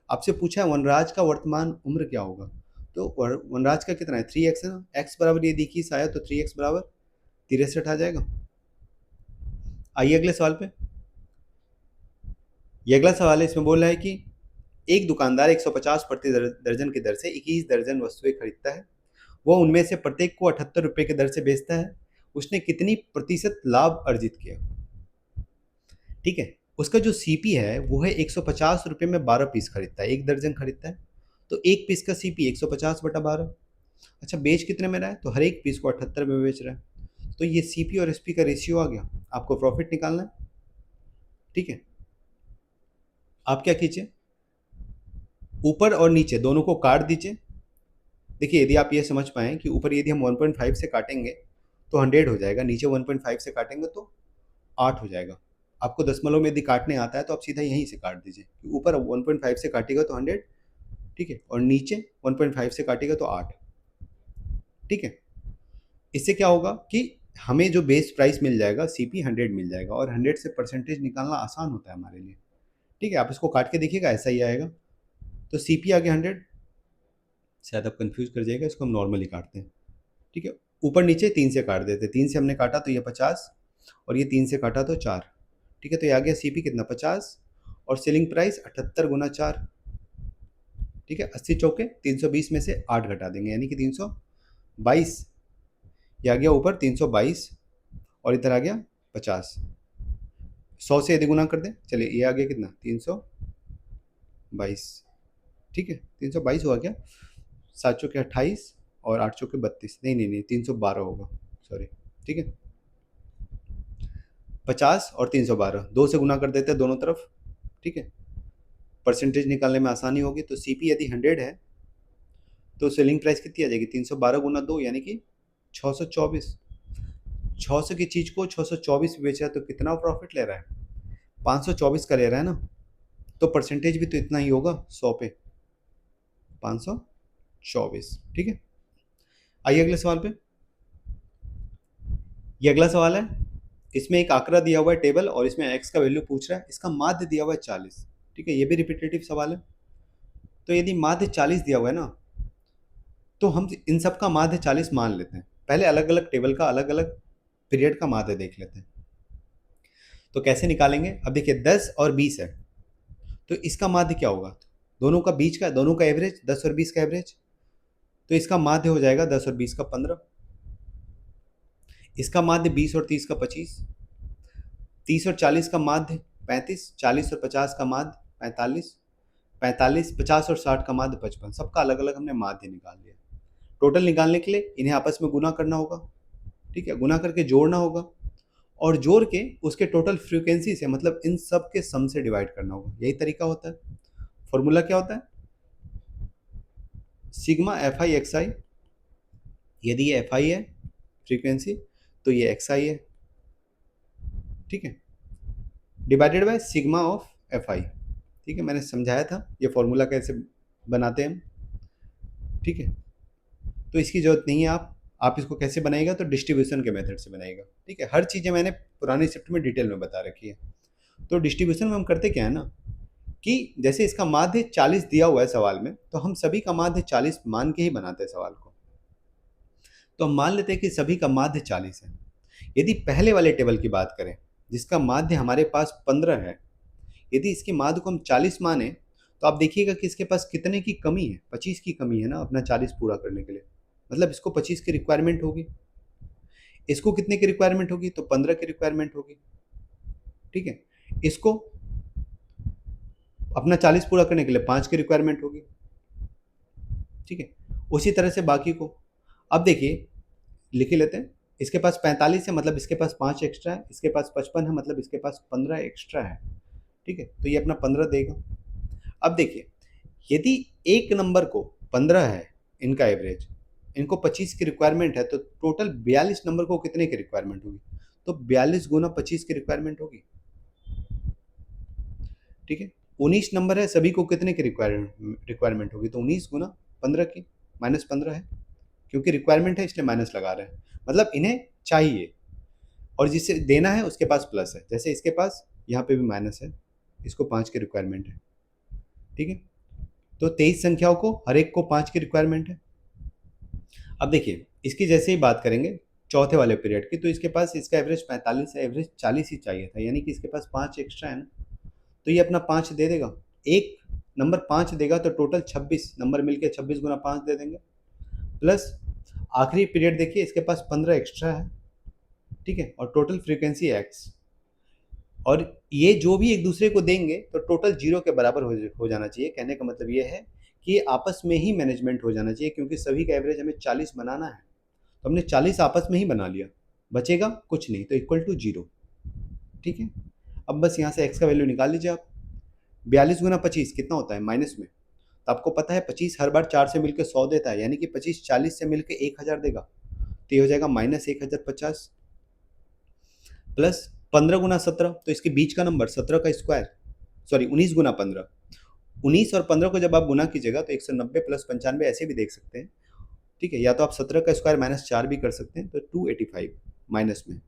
आपसे पूछा है वनराज का वर्तमान उम्र क्या होगा, तो वनराज का कितना है 3x है ना, x बराबर यदि 21 आया तो 3x बराबर 63 आ जाएगा। आइए अगले सवाल पे। ये अगला सवाल है, इसमें बोल रहा है कि एक दुकानदार 150 प्रति दर्जन की दर से 21 दर्जन वस्तुएं खरीदता है। वह उनमें से प्रत्येक को 78 रुपए की दर से बेचता है। उसने कितनी प्रतिशत लाभ अर्जित किया? ठीक है, उसका जो सीपी है वो है 150 रुपये में 12 पीस खरीदता है, 1 दर्जन खरीदता है, तो 1 पीस का सीपी 150/12। अच्छा, बेच कितने में रहा है? तो हर एक पीस को 78 में बेच रहा है, तो ये सीपी और एसपी का रेशियो आ गया। आपको प्रॉफिट निकालना है। ठीक है, आप क्या कीजिए, ऊपर और नीचे दोनों को काट दीजिए। देखिए, यदि आप ये समझ पाएँ कि ऊपर यदि हम 1.5 से काटेंगे तो 100 हो जाएगा, नीचे 1.5 से काटेंगे तो 8 हो जाएगा। आपको दशमलव में यदि काटने आता है तो आप सीधा यहीं से काट दीजिए। ऊपर 1.5 से काटेगा तो 100, ठीक है, और नीचे 1.5 से काटेगा तो 8। ठीक है, इससे क्या होगा कि हमें जो बेस प्राइस मिल जाएगा सीपी 100 मिल जाएगा, और 100 से परसेंटेज निकालना आसान होता है हमारे लिए। ठीक है, आप इसको काट के देखिएगा, ऐसा ही आएगा। तो सीपी आ गया 100, शायद आप कंफ्यूज कर जाएगा, इसको हम नॉर्मली काटते हैं। ठीक है, ऊपर नीचे 3 से काट देते हैं, 3 से हमने काटा तो ये 50, और ये 3 से काटा तो 4। ठीक है, तो ये आ गया सीपी कितना 50, और सेलिंग प्राइस 78 गुना 4। ठीक है, 80 चौके 320 में से 8 घटा देंगे यानी कि 322। ये आ गया ऊपर 322, और इधर आ गया 50। 100 से यदि गुना कर दें, चलिए ये आ गया कितना 322। ठीक है, 322 हुआ क्या, 7 चौके 28 और 8 चौके 32, नहीं नहीं नहीं 312 होगा, सॉरी। ठीक है, 50 और 312 2 से गुना कर देते हैं दोनों तरफ। ठीक है, परसेंटेज निकालने में आसानी होगी। तो सीपी यदि 100 है तो सेलिंग प्राइस कितनी आ जाएगी, 312 गुना 2 यानी कि 624। 600 की चीज़ को 624 में बेचा है तो कितना प्रॉफिट ले रहा है, 524 का ले रहा है ना, तो परसेंटेज भी तो इतना ही होगा 100 पे 524। ठीक है, आइए अगले सवाल पे। ये अगला सवाल है, इसमें एक आंकड़ा दिया हुआ है टेबल, और इसमें x का वैल्यू पूछ रहा है, इसका माध्य दिया हुआ है 40। ठीक है, ये भी रिपीटेटिव सवाल है। तो यदि माध्य 40 दिया हुआ है ना, तो हम इन सब का माध्य 40 मान लेते हैं। पहले अलग अलग टेबल का अलग अलग पीरियड का माध्य देख लेते हैं। तो कैसे निकालेंगे, अब देखिए 10 और 20 है, तो इसका माध्य क्या होगा, दोनों का बीच का, दोनों का एवरेज, 10 और 20 का एवरेज, तो इसका माध्य हो जाएगा 10 और 20 का 15। इसका माध्य 20 और 30 का 25, 30 और 40 का माध्य 35, 40 और 50 का माध्य 45, 45, 50 और 60 का माध्य 55। सबका अलग अलग हमने माध्य निकाल लिया। टोटल निकालने के लिए इन्हें आपस में गुना करना होगा। ठीक है, गुना करके जोड़ना होगा, और जोड़ के उसके टोटल फ्रीक्वेंसी से मतलब इन सब के सम से डिवाइड करना होगा। यही तरीका होता है। फॉर्मूला क्या होता है, सिग्मा एफ आई एक्स आई। यदि ये एफ आई है फ्रीक्वेंसी तो ये एक्स आई है। ठीक है, divided by sigma of F I. ठीक है, मैंने समझाया था ये फॉर्मूला कैसे बनाते हैं। ठीक है, तो इसकी जरूरत नहीं है। आप इसको कैसे बनाएगा, तो डिस्ट्रीब्यूशन के मेथड से बनाएगा। ठीक है, हर चीज़ें मैंने पुराने शिफ्ट में डिटेल में बता रखी है। तो डिस्ट्रीब्यूशन में हम करते क्या है ना, कि जैसे इसका माध्य 40 दिया हुआ है सवाल में, तो हम सभी का माध्य 40 मान के ही बनाते हैं सवाल को। तो हम मान लेते हैं कि सभी का माध्य 40 है। यदि पहले वाले टेबल की बात करें जिसका माध्य हमारे पास 15 है, यदि इसकी माध्य को हम 40 माने तो आप देखिएगा कि इसके पास कितने की कमी है, 25 की कमी है ना अपना 40 पूरा करने के लिए। मतलब इसको 25 की रिक्वायरमेंट होगी, इसको कितने की रिक्वायरमेंट होगी, तो 15 की रिक्वायरमेंट होगी। ठीक है, इसको अपना 40 पूरा करने के लिए 5 की रिक्वायरमेंट होगी। ठीक है, उसी तरह से बाकी को। अब देखिए लिख ही लेते हैं, इसके पास 45 है मतलब इसके पास 5 एक्स्ट्रा है, इसके पास 55 है मतलब इसके पास 15 एक्स्ट्रा है। ठीक है, तो ये अपना 15 देगा। अब देखिए यदि एक नंबर को 15 है इनका एवरेज, इनको 25 की रिक्वायरमेंट है, तो टोटल 42 नंबर को कितने की रिक्वायरमेंट होगी, तो 42 गुना 25 की रिक्वायरमेंट होगी। ठीक है, 19 नंबर है, सभी को कितने की रिक्वायरमेंट होगी, तो 19 गुना 15 की, -15 है, क्योंकि रिक्वायरमेंट है इसलिए माइनस लगा रहे हैं, मतलब इन्हें चाहिए और जिसे देना है उसके पास प्लस है। जैसे इसके पास यहाँ पे भी माइनस है, इसको 5 की रिक्वायरमेंट है। ठीक है, तो 23 संख्याओं को हर एक को 5 की रिक्वायरमेंट है। अब देखिए इसकी जैसे ही बात करेंगे चौथे वाले पीरियड की, तो इसके पास इसका एवरेज 45 है, एवरेज 40 ही चाहिए था, यानी कि इसके पास 5 एक्स्ट्रा है ना, तो ये अपना 5 दे देगा। एक नंबर 5 देगा तो टोटल 26 नंबर मिलके 26 गुना 5 दे देंगे, प्लस आखिरी पीरियड देखिए इसके पास 15 एक्स्ट्रा है। ठीक है, और टोटल फ्रीक्वेंसी एक्स, और ये जो भी एक दूसरे को देंगे तो टोटल जीरो के बराबर हो जाना चाहिए। कहने का मतलब ये है कि ये आपस में ही मैनेजमेंट हो जाना चाहिए, क्योंकि सभी का एवरेज हमें 40 बनाना है, तो हमने 40 आपस में ही बना लिया, बचेगा कुछ नहीं, तो इक्वल टू जीरो। ठीक है, अब बस यहाँ से एक्स का वैल्यू निकाल लीजिए आप। 42 गुना 25 कितना होता है माइनस में, तो आपको पता है 25 हर बार 4 से मिलकर 100 देता है, यानी कि 25 40 से मिलकर 1000 देगा, तो ये हो जाएगा -1050, प्लस 15 गुना 17, तो इसके बीच का नंबर 17 का स्क्वायर, सॉरी 19 गुना 15, 19 और 15 को जब आप गुना कीजिएगा तो 190 प्लस 95 ऐसे भी देख सकते हैं। ठीक है, या तो आप 17 का स्क्वायर -4 भी कर सकते हैं, तो 285 माइनस में।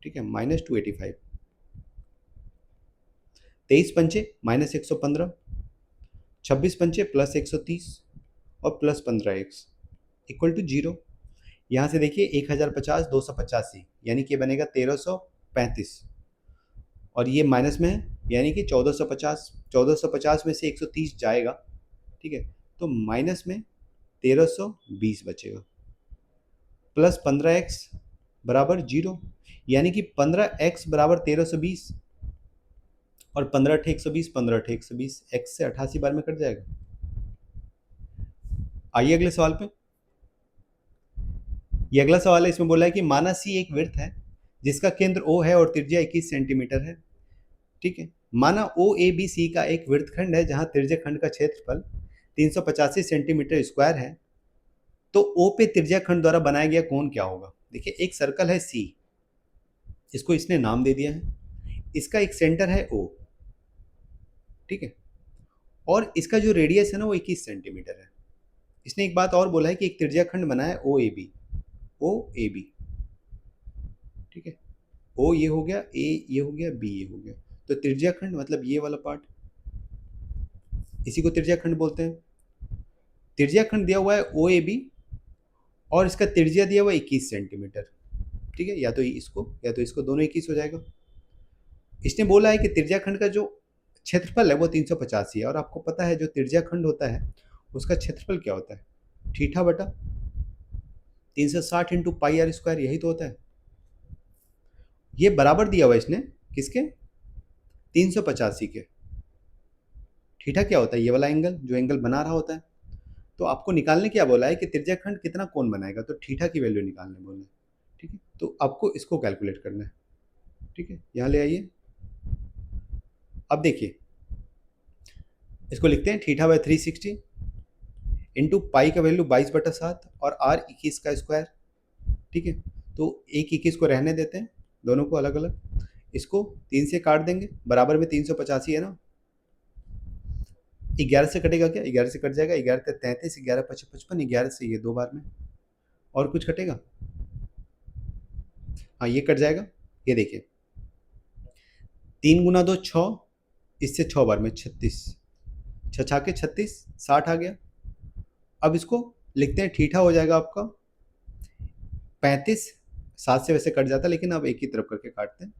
ठीक है, -285, 23 पंचे -115, 26 पंचे +130 और +15 एक्स इक्वल टू जीरो। यहाँ से देखिए 1050 285, यानी कि बनेगा 1335, और ये माइनस में है यानी कि 1450, 1450 में से 130 जाएगा। ठीक है, तो माइनस में 1320 बचेगा, प्लस 15x बराबर जीरो, यानी कि 15x बराबर 1320, और 15 × 120, 15 × 120, x से 88 बार में कट जाएगा। आइए अगले सवाल पे। ये अगला सवाल है, इसमें बोला है कि माना सी एक वृत्त है जिसका केंद्र O है और त्रिज्या 21 सेंटीमीटर है। ठीक है, माना ओ ए बी सी का एक वृत्तखंड है जहां त्रिज्याखंड का क्षेत्रफल 385 सेंटीमीटर स्क्वायर है, तो ओ पे त्रिज्याखंड द्वारा बनाया गया कोण क्या होगा। देखिए एक सर्कल है सी, इसको इसने नाम दे दिया है, इसका एक सेंटर है ओ। ठीक है, और इसका जो रेडियस है ना वो 21 सेंटीमीटर है। इसने एक बात और बोला है कि एक त्रिज्याखंड बना है ओ A B, O A B. ठीक है, ओ ये हो गया, ए ये हो गया, बी ये हो गया, तो त्रिज्याखंड मतलब ये वाला पार्ट, इसी को त्रिज्याखंड बोलते हैं। त्रिज्याखंड दिया हुआ है ओ ए बी और इसका त्रिज्या दिया हुआ है 21 सेंटीमीटर। ठीक है, या तो इसको दोनों 21 हो जाएगा। इसने बोला है कि त्रिज्याखंड का जो क्षेत्रफल है वो 385 है, और आपको पता है जो त्रिज्याखंड होता है उसका क्षेत्रफल क्या होता है, थीटा बटा 360 इंटू पाई आर स्क्वायर, यही तो होता है। ये बराबर दिया हुआ है इसने किसके, 385 के। थीटा क्या होता है, ये वाला एंगल जो एंगल बना रहा होता है। तो आपको निकालने क्या बोला है कि त्रिज्याखंड कितना कोण बनाएगा, तो थीटा की वैल्यू निकालने बोला है। ठीक है, तो आपको इसको कैलकुलेट करना है। ठीक है, यहाँ ले आइए। अब देखिए इसको लिखते हैं थीटा बाय 360 इंटू पाई का वैल्यू 22/7 और आर 21 का स्क्वायर। ठीक है, तो एक 21 को रहने देते हैं, दोनों को अलग अलग, इसको 3 से काट देंगे, बराबर में 385 है ना, 11 से कटेगा क्या, 11 से कट जाएगा, 11 से 33, 11 × 55, 11 से ये 2 बार में, और कुछ कटेगा, हाँ ये कट जाएगा। ये देखिए 3 गुना 2 6, इससे 6 बार में 36, 6 के 36, 60 आ गया। अब इसको लिखते हैं, थीटा हो जाएगा आपका 35, 7 से वैसे कट जाता है लेकिन अब एक ही तरफ करके काटते हैं,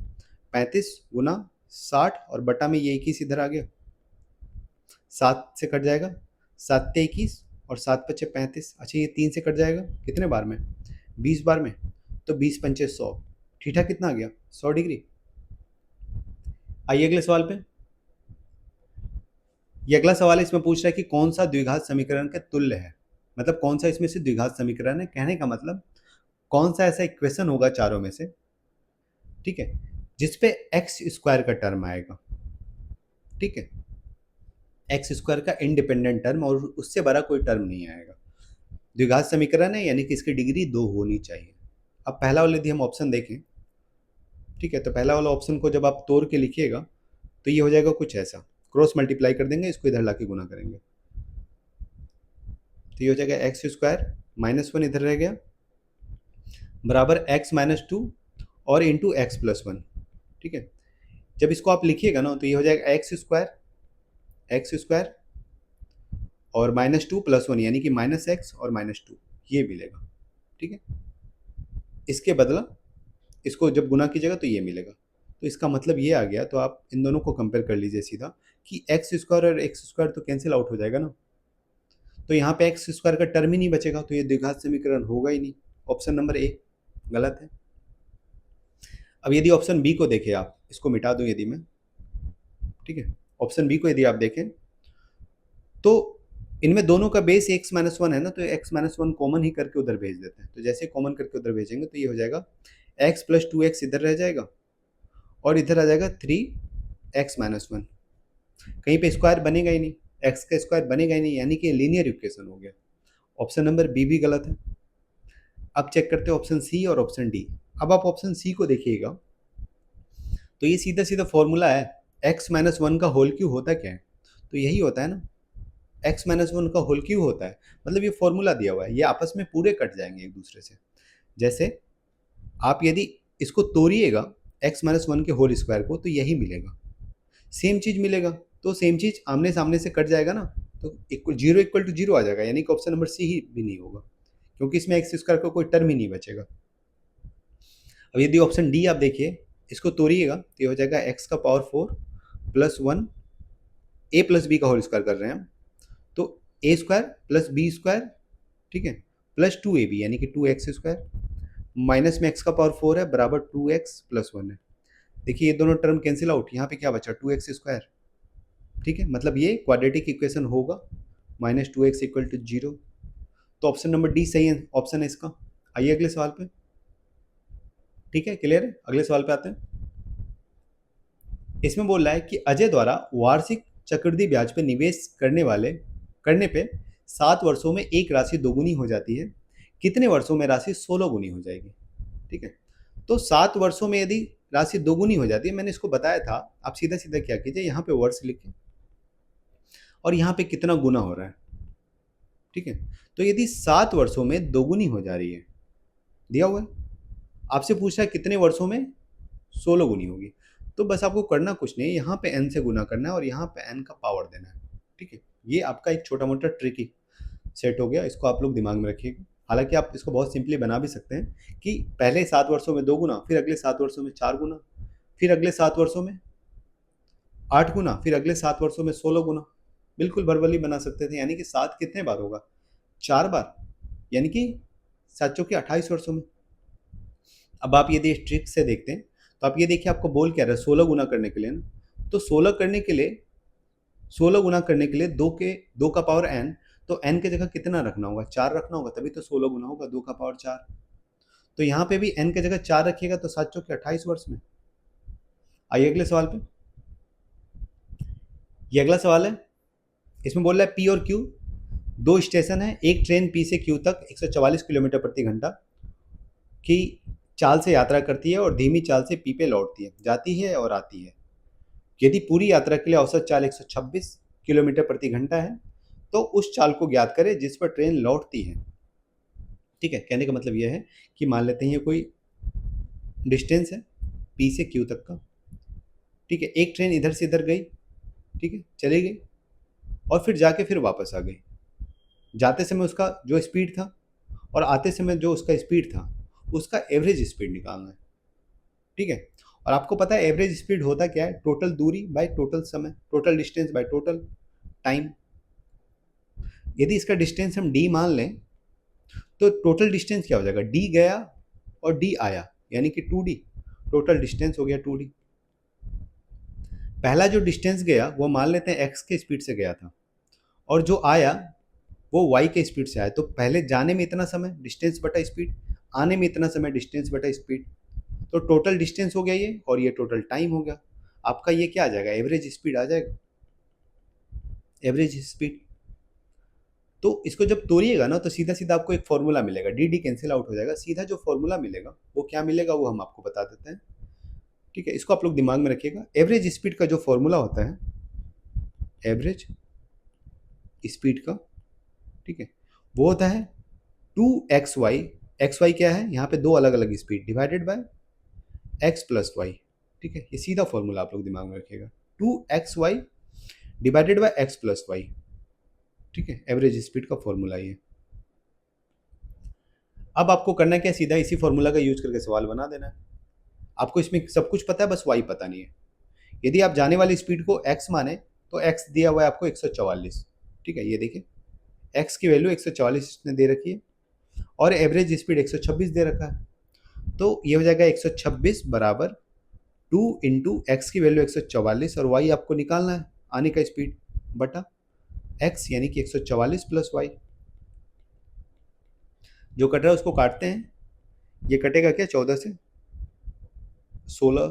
35 गुना 60 और बटा में ये 21 इधर आ गया, 7 से कट जाएगा, 7 ते 21 और 7 पचे 35। अच्छा ये 3 से कट जाएगा कितने बार में, 20 बार में, तो 20 पंचे 100, थीटा कितना आ गया, 100 डिग्री। आइए अगले सवाल पे। ये अगला सवाल है, इसमें पूछ रहा है कि कौन सा द्विघात समीकरण के तुल्य है, मतलब कौन सा इसमें से द्विघात समीकरण है, कहने का मतलब कौन सा ऐसा इक्वेशन होगा चारों में से, ठीक है, जिसपे एक्स स्क्वायर का टर्म आएगा, ठीक है, एक्स स्क्वायर का इंडिपेंडेंट टर्म और उससे बड़ा कोई टर्म नहीं आएगा। द्विघात समीकरण है यानी कि इसकी डिग्री 2 होनी चाहिए। अब पहला वाला यदि हम ऑप्शन देखें, ठीक है, तो पहला वाला ऑप्शन को जब आप तोड़ के लिखिएगा तो ये हो जाएगा कुछ ऐसा, क्रॉस मल्टीप्लाई कर देंगे, इसको इधर लाके गुना करेंगे, तो ये हो जाएगा एक्स स्क्वायर -1 इधर रह गया बराबर x-2 और इंटू एक्स प्लस 1, ठीक है। जब इसको आप लिखिएगा ना तो ये हो जाएगा एक्स स्क्वायर और -2 + 1 यानी कि -x और -2 ये मिलेगा, ठीक है। इसके बदला इसको जब गुना कीजिएगा तो ये मिलेगा, तो इसका मतलब ये आ गया। तो आप इन दोनों को कंपेयर कर लीजिए सीधा कि एक्स स्क्वायर और एक्स स्क्वायर तो कैंसिल आउट हो जाएगा ना, तो यहाँ पे एक्स स्क्वायर का टर्म ही नहीं बचेगा, तो ये द्विघात समीकरण होगा ही नहीं। ऑप्शन नंबर ए गलत है। अब यदि ऑप्शन बी को देखें, आप इसको मिटा दूं यदि मैं, ठीक है, ऑप्शन बी को यदि आप देखें तो इनमें दोनों का बेस x-1 है ना, तो x-1 कॉमन ही करके उधर भेज देते हैं। तो जैसे कॉमन करके उधर भेजेंगे तो ये हो जाएगा x + 2x इधर रह जाएगा और इधर आ जाएगा 3x-1, कहीं पे स्क्वायर बनेगा ही नहीं, x का स्क्वायर बनेगा ही नहीं, यानी कि लीनियर इक्वेशन हो गया। ऑप्शन नंबर बी भी गलत है। अब चेक करते हैं ऑप्शन सी और ऑप्शन डी। अब आप ऑप्शन सी को देखिएगा तो ये सीधा सीधा फॉर्मूला है, x-1 का होल क्यूब होता क्या है, तो यही होता है ना, x-1 का होल क्यूब होता है, मतलब ये फॉर्मूला दिया हुआ है, ये आपस में पूरे कट जाएंगे एक दूसरे से। जैसे आप यदि इसको तोड़िएगा x-1 के होल स्क्वायर को तो यही मिलेगा, सेम चीज मिलेगा, तो सेम चीज आमने सामने से कट जाएगा ना, तो जीरो इक्वल टू जीरो आ जाएगा, यानी कि ऑप्शन नंबर सी ही भी नहीं होगा, क्योंकि इसमें एक्स स्क्वायर का कोई टर्म ही नहीं बचेगा। अब यदि ऑप्शन डी आप देखिए, इसको तोड़िएगा तो ये हो जाएगा एक्स का पावर 4 + 1 ए प्लस बी का होल स्क्वायर कर रहे हैं हम, तो ए स्क्वायर प्लस बी स्क्वायर, ठीक है, प्लस 2ab यानी कि 2x स्क्वायर, माइनस में x का पावर 4 है बराबर 2x + 1 है। देखिए ये दोनों टर्म कैंसिल आउट, यहाँ पे क्या बचा 2x स्क्वायर, ठीक है, मतलब ये क्वाड्रेटिक इक्वेशन होगा, -2x = 0। तो ऑप्शन नंबर डी सही है, ऑप्शन है इसका। आइए अगले सवाल पे, ठीक है, क्लियर है, अगले सवाल पे आते हैं। इसमें बोल रहा है कि अजय द्वारा वार्षिक चक्रवृद्धि ब्याज पे निवेश करने पे 7 वर्षों में एक राशि दोगुनी हो जाती है, कितने वर्षों में राशि 16 गुनी हो जाएगी, ठीक है। तो 7 वर्षों में यदि राशि दोगुनी हो जाती है, मैंने इसको बताया था, आप सीधा सीधा क्या कीजिए, यहाँ पे वर्ष लिखें और यहाँ पे कितना गुना हो रहा है, ठीक है। तो यदि 7 वर्षों में दोगुनी हो जा रही है, दिया हुआ है, आपसे पूछा है कितने वर्षों में 16 गुनी होगी, तो बस आपको करना कुछ नहीं है, यहाँ पे n से गुना करना है और यहाँ पे n का पावर देना है, ठीक है। ये आपका एक छोटा मोटा ट्रिकी सेट हो गया, इसको आप लोग दिमाग में रखिएगा। हालांकि आप इसको बहुत सिंपली बना भी सकते हैं कि पहले 7 वर्षों में 2 गुना, फिर अगले 7 वर्षों में 4 गुना, फिर अगले 7 वर्षों में 8 गुना, फिर अगले 7 वर्षों में 16 गुना, बिल्कुल भरभली बना सकते थे। यानी कि 7 कितने बार होगा, 4 बार, यानी कि 7 चौके 28 वर्षों में। अब आप यदि इस ट्रिक से देखते हैं तो आप ये देखिए, आपको बोल क्या रहा है, 16 गुना करने के लिए ना, तो 16 गुना करने के लिए 2 का पावर n, तो n की जगह कितना रखना होगा, 4 रखना होगा, तभी तो 16 गुना होगा, 2 का पावर 4। तो यहाँ पे भी n की जगह 4 रखिएगा तो 7 चौके 28 वर्ष में। आइए अगले सवाल पे। ये अगला सवाल है, इसमें बोल रहा है पी और क्यू दो स्टेशन है, एक ट्रेन पी से क्यू तक 144 किलोमीटर प्रति घंटा की चाल से यात्रा करती है और धीमी चाल से पी पे लौटती है, जाती है और आती है। यदि पूरी यात्रा के लिए औसत चाल 126 किलोमीटर प्रति घंटा है तो उस चाल को ज्ञात करें जिस पर ट्रेन लौटती है, ठीक है। कहने का मतलब यह है कि मान लेते हैं ये कोई डिस्टेंस है पी से क्यू तक का, ठीक है, एक ट्रेन इधर से इधर गई, ठीक है, चली गई और फिर जाके फिर वापस आ गई। जाते समय उसका जो स्पीड था और आते समय जो उसका स्पीड था, उसका एवरेज स्पीड निकालना है, ठीक है। और आपको पता है एवरेज स्पीड होता क्या है, टोटल दूरी बाय टोटल समय, total distance by total time. यदि इसका डिस्टेंस हम d मान लें तो टोटल डिस्टेंस क्या हो जाएगा, d गया और d आया, यानी कि 2d, टोटल डिस्टेंस हो गया 2d। पहला जो डिस्टेंस गया वो मान लेते हैं x के स्पीड से गया था, और जो आया वो y के स्पीड से आया। तो पहले जाने में इतना समय डिस्टेंस बटा स्पीड, आने में इतना समय डिस्टेंस बटा स्पीड, तो टोटल डिस्टेंस हो गया ये, और ये टोटल टाइम हो गया। आपका ये क्या आ जाएगा, एवरेज स्पीड आ जाएगा, एवरेज स्पीड। तो इसको जब तोड़िएगा ना तो सीधा सीधा आपको एक फॉर्मूला मिलेगा, डी डी कैंसिल आउट हो जाएगा, सीधा जो फॉर्मूला मिलेगा वो क्या मिलेगा वो हम आपको बता देते हैं। ठीक है, इसको आप लोग दिमाग में रखिएगा। एवरेज स्पीड का जो फॉर्मूला होता है, एवरेज स्पीड का, ठीक है, वो होता है 2xy, एक्स वाई क्या है, यहाँ पे दो अलग अलग speed divided by x plus Y. ठीक है, ये सीधा फॉर्मूला आप लोग दिमाग में रखिएगा, 2xy divided by x plus Y. ठीक है, एवरेज स्पीड का फॉर्मूला ये। अब आपको करना क्या है, सीधा इसी फॉर्मूला का यूज करके सवाल बना देना है। आपको इसमें सब कुछ पता है, बस y पता नहीं है। यदि आप जाने वाली स्पीड को x माने तो x दिया हुआ है आपको 144। ठीक है, ये देखिए x की वैल्यू 144 इसने दे रखी है, और एवरेज स्पीड 126 दे रखा है। तो ये हो जाएगा 126 बराबर 2 इंटू एक्स की वैल्यू 144 और y आपको निकालना है आने का स्पीड बटा x, यानी कि 144 प्लस वाई। जो कट रहा है उसको काटते हैं, ये कटेगा क्या, 14 से 16,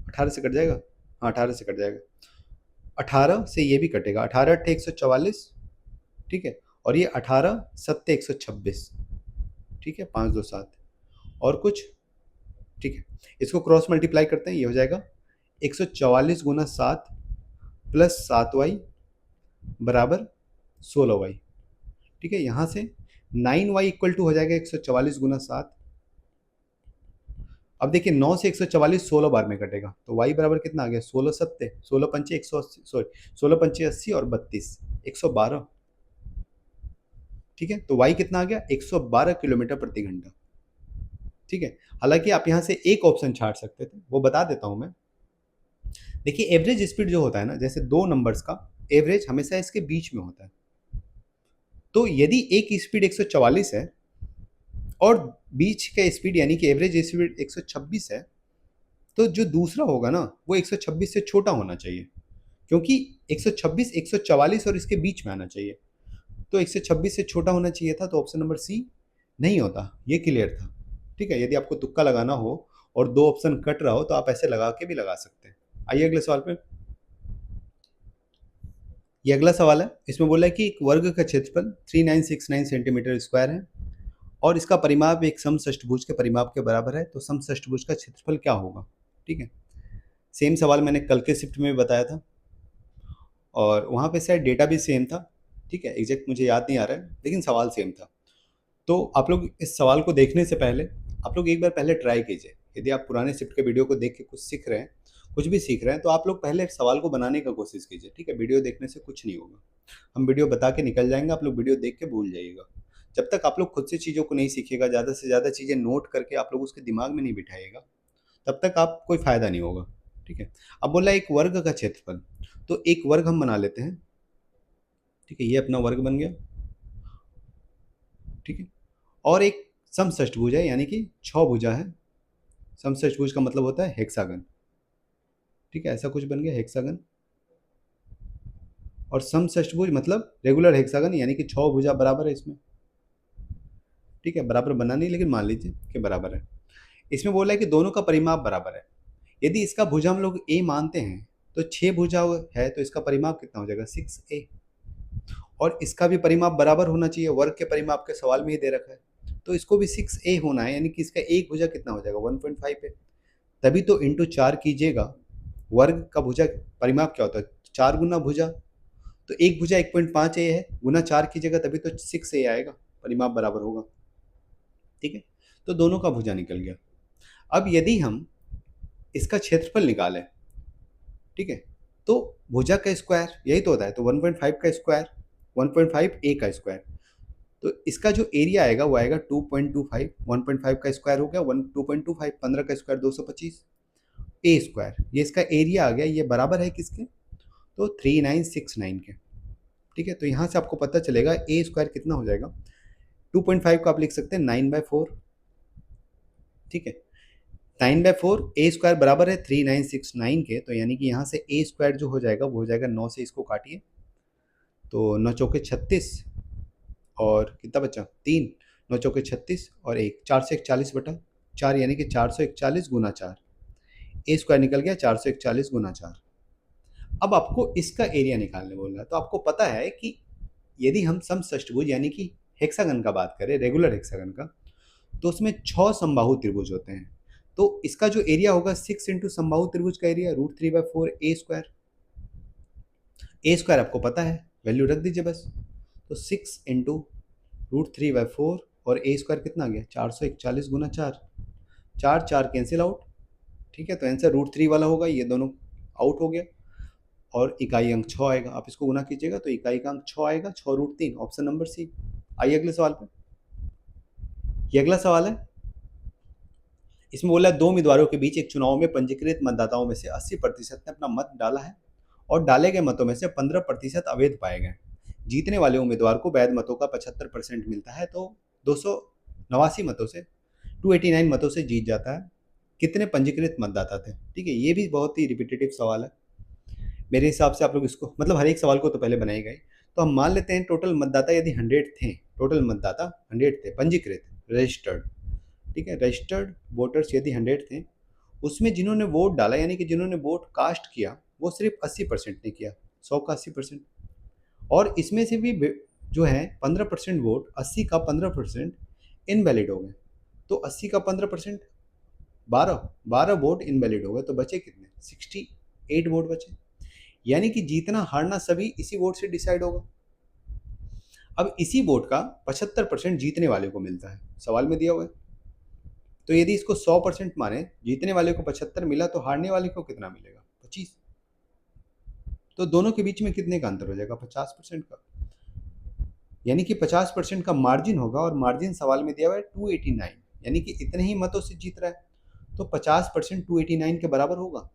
18 से कट जाएगा, हाँ 18 से कट जाएगा, 18 से ये भी कटेगा, 18 अट्ठे 144, ठीक है, और ये 18 सत्ते 126, ठीक है, 5 2 7 और कुछ, ठीक है। इसको क्रॉस मल्टीप्लाई करते हैं, ये हो जाएगा 144 गुना 7 प्लस 7y बराबर 16y। ठीक है, यहाँ से 9y इक्वल टू हो जाएगा 144 गुना 7। अब देखिए 9 से 144 16 बार में कटेगा, तो y बराबर कितना आ गया, 16 सत्ते 16 पंचे 180, सॉरी 16 पंचे 80 और 32 112। ठीक है, तो y कितना आ गया, 112 किलोमीटर प्रति घंटा। ठीक है, हालांकि आप यहाँ से एक ऑप्शन छाड़ सकते थे, वो बता देता हूँ मैं। देखिए एवरेज स्पीड जो होता है ना, जैसे दो नंबर्स का एवरेज हमेशा इसके बीच में होता है। तो यदि एक स्पीड 144 है और बीच का स्पीड यानी कि एवरेज स्पीड 126 है, तो जो दूसरा होगा ना वो 126 से छोटा होना चाहिए, क्योंकि 126 144 और इसके बीच में आना चाहिए। तो 126 से छोटा होना चाहिए था, तो ऑप्शन नंबर सी नहीं होता, ये क्लियर था। ठीक है, यदि आपको तुक्का लगाना हो और दो ऑप्शन कट रहा हो तो आप ऐसे लगा के भी लगा सकते हैं। आइए अगले सवाल पे। ये अगला सवाल है, इसमें बोला है कि एक वर्ग का क्षेत्रफल 3969 सेंटीमीटर स्क्वायर है और इसका परिमाप एक समषष्ठभुज के परिमाप के बराबर है, तो समषष्ठभुज का क्षेत्रफल क्या होगा। ठीक है, सेम सवाल मैंने कल के शिफ्ट में भी बताया था और वहाँ पे शायद डेटा भी सेम था। ठीक है, एग्जैक्ट मुझे याद नहीं आ रहा है, लेकिन सवाल सेम था। तो आप लोग इस सवाल को देखने से पहले आप लोग एक बार पहले ट्राई कीजिए। यदि आप पुराने शिफ्ट के वीडियो को देख के कुछ सीख रहे हैं, कुछ भी सीख रहे हैं, तो आप लोग पहले सवाल को बनाने का कोशिश कीजिए। ठीक है, वीडियो देखने से कुछ नहीं होगा, हम वीडियो बता के निकल जाएंगे, आप लोग वीडियो देख के भूल जाइएगा। जब तक आप लोग खुद से चीज़ों को नहीं सीखिएगा, ज़्यादा से ज़्यादा चीज़ें नोट करके आप लोग उसके दिमाग में नहीं बिठाइएगा, तब तक आप कोई फ़ायदा नहीं होगा। ठीक है, अब बोला एक वर्ग का क्षेत्रफल, तो एक वर्ग हम बना लेते हैं। ठीक है, ये अपना वर्ग बन गया। ठीक है, और एक समषष्ठभुज है, यानी कि 6 भुजा है। समषष्ठभुज का मतलब होता है हेक्सागन। ठीक है, ऐसा कुछ बन गया हेक्सागन, और समषष्ठभुज मतलब रेगुलर हेक्सागन, यानी कि 6 भुजा बराबर है इसमें। ठीक है, बराबर बना नहीं, लेकिन मान लीजिए कि बराबर है। इसमें बोला है कि दोनों का परिमाप बराबर है। यदि इसका भुजा हम लोग ए मानते हैं तो 6 भुजा है, तो इसका परिमाप कितना हो जाएगा, 6a। और इसका भी परिमाप बराबर होना चाहिए, वर्ग के परिमाप के सवाल में ही दे रखा है, तो इसको भी 6a होना है, यानी कि इसका एक भुजा कितना हो जाएगा, 1.5 है। तभी तो इंटू 4 कीजिएगा, वर्ग का भुजा परिमाप क्या होता है, 4 गुना भुजा, तो एक भुजा 1.5a है, गुना 4 कीजिएगा तभी तो 6a आएगा, परिमाप बराबर होगा। ठीक है, तो दोनों का भुजा निकल गया। अब यदि हम इसका क्षेत्रफल निकालें, ठीक है, तो भुजा का स्क्वायर यही तो होता है, तो 1.5 का स्क्वायर 1.5 a का स्क्वायर, तो इसका जो एरिया आएगा वो आएगा 2.25। 1.5 का स्क्वायर हो गया 2.25, 15 का स्क्वायर 225, ए स्क्वायर, ये इसका एरिया आ गया, ये बराबर है किसके, तो 3969 के। ठीक है, तो यहाँ से आपको पता चलेगा ए स्क्वायर कितना हो जाएगा, 2.5 को आप लिख सकते हैं 9/4। ठीक है, 9/4, ए स्क्वायर बराबर है 3969 के, तो यानी कि यहाँ से ए स्क्वायर जो हो जाएगा वो हो जाएगा 9 से इसको काटिए, तो 9 चौके 36 और कितना बचा 3, 9 चौके 36 और 1, 441/4, यानी कि 441 गुना 4, ए स्क्वायर निकल गया 441 गुना 4। अब आपको इसका एरिया निकालने बोल रहा है, तो आपको पता है कि यदि हम समषष्टभुज यानी कि हेक्सागन का बात करें, रेगुलर हेक्सागन का, तो उसमें 6 समबाहु त्रिभुज होते हैं। तो इसका जो एरिया होगा 6 इंटू समबाहु त्रिभुज का area √3/4 A square. A square आपको पता है, वैल्यू रख दीजिए बस, तो 6 इंटू √3/4 और ए स्क्वायर कितना आ गया 441 गुना 4, 4 4 कैंसिल आउट। ठीक है, तो आंसर √3 वाला होगा, ये दोनों आउट हो गया और इकाई अंक 6 आएगा। आप इसको गुना कीजिएगा तो इकाई का अंक 6 आएगा, 6√3, ऑप्शन नंबर सी। आइए अगले सवाल पे। ये अगला सवाल है, इसमें बोला 2 उम्मीदवारों के बीच एक चुनाव में पंजीकृत मतदाताओं में से 80% ने अपना मत डाला है और डाले गए मतों में से 15% अवैध पाए गए। जीतने वाले उम्मीदवार को वैध मतों का 75% मिलता है, तो 289 मतों से 289 मतों से जीत जाता है। कितने पंजीकृत मतदाता थे? ठीक है, ये भी बहुत ही रिपीटेटिव सवाल है मेरे हिसाब से। आप लोग इसको मतलब हर एक सवाल को तो पहले बनाए गए, तो हम मान लेते हैं टोटल मतदाता यदि 100 थे, टोटल मतदाता 100 थे पंजीकृत, रजिस्टर्ड। ठीक है, रजिस्टर्ड वोटर्स यदि 100 थे, उसमें जिन्होंने वोट डाला यानी कि जिन्होंने वोट कास्ट किया वो सिर्फ 80% ने किया, 100 का 80%। और इसमें से भी जो है 15% वोट, 80 का 15% इनवैलिड हो गए। तो 80 का 15% 12 वोट इनवैलिड हो गए, तो बचे कितने 68 वोट बचे, यानी कि जीतना हारना सभी इसी वोट से डिसाइड होगा। अब इसी वोट का 75% जीतने वाले को मिलता है, सवाल में दिया हुआ है। तो यदि इसको 100% माने, जीतने वाले को 75 मिला तो हारने वाले को कितना मिलेगा 25। तो दोनों के बीच में कितने का अंतर हो जाएगा 50% का, यानी कि 50% का मार्जिन होगा और मार्जिन सवाल में दिया हुआ है 289, यानी कि इतने ही मतों से जीत रहा है, तो 50% 289 के बराबर होगा,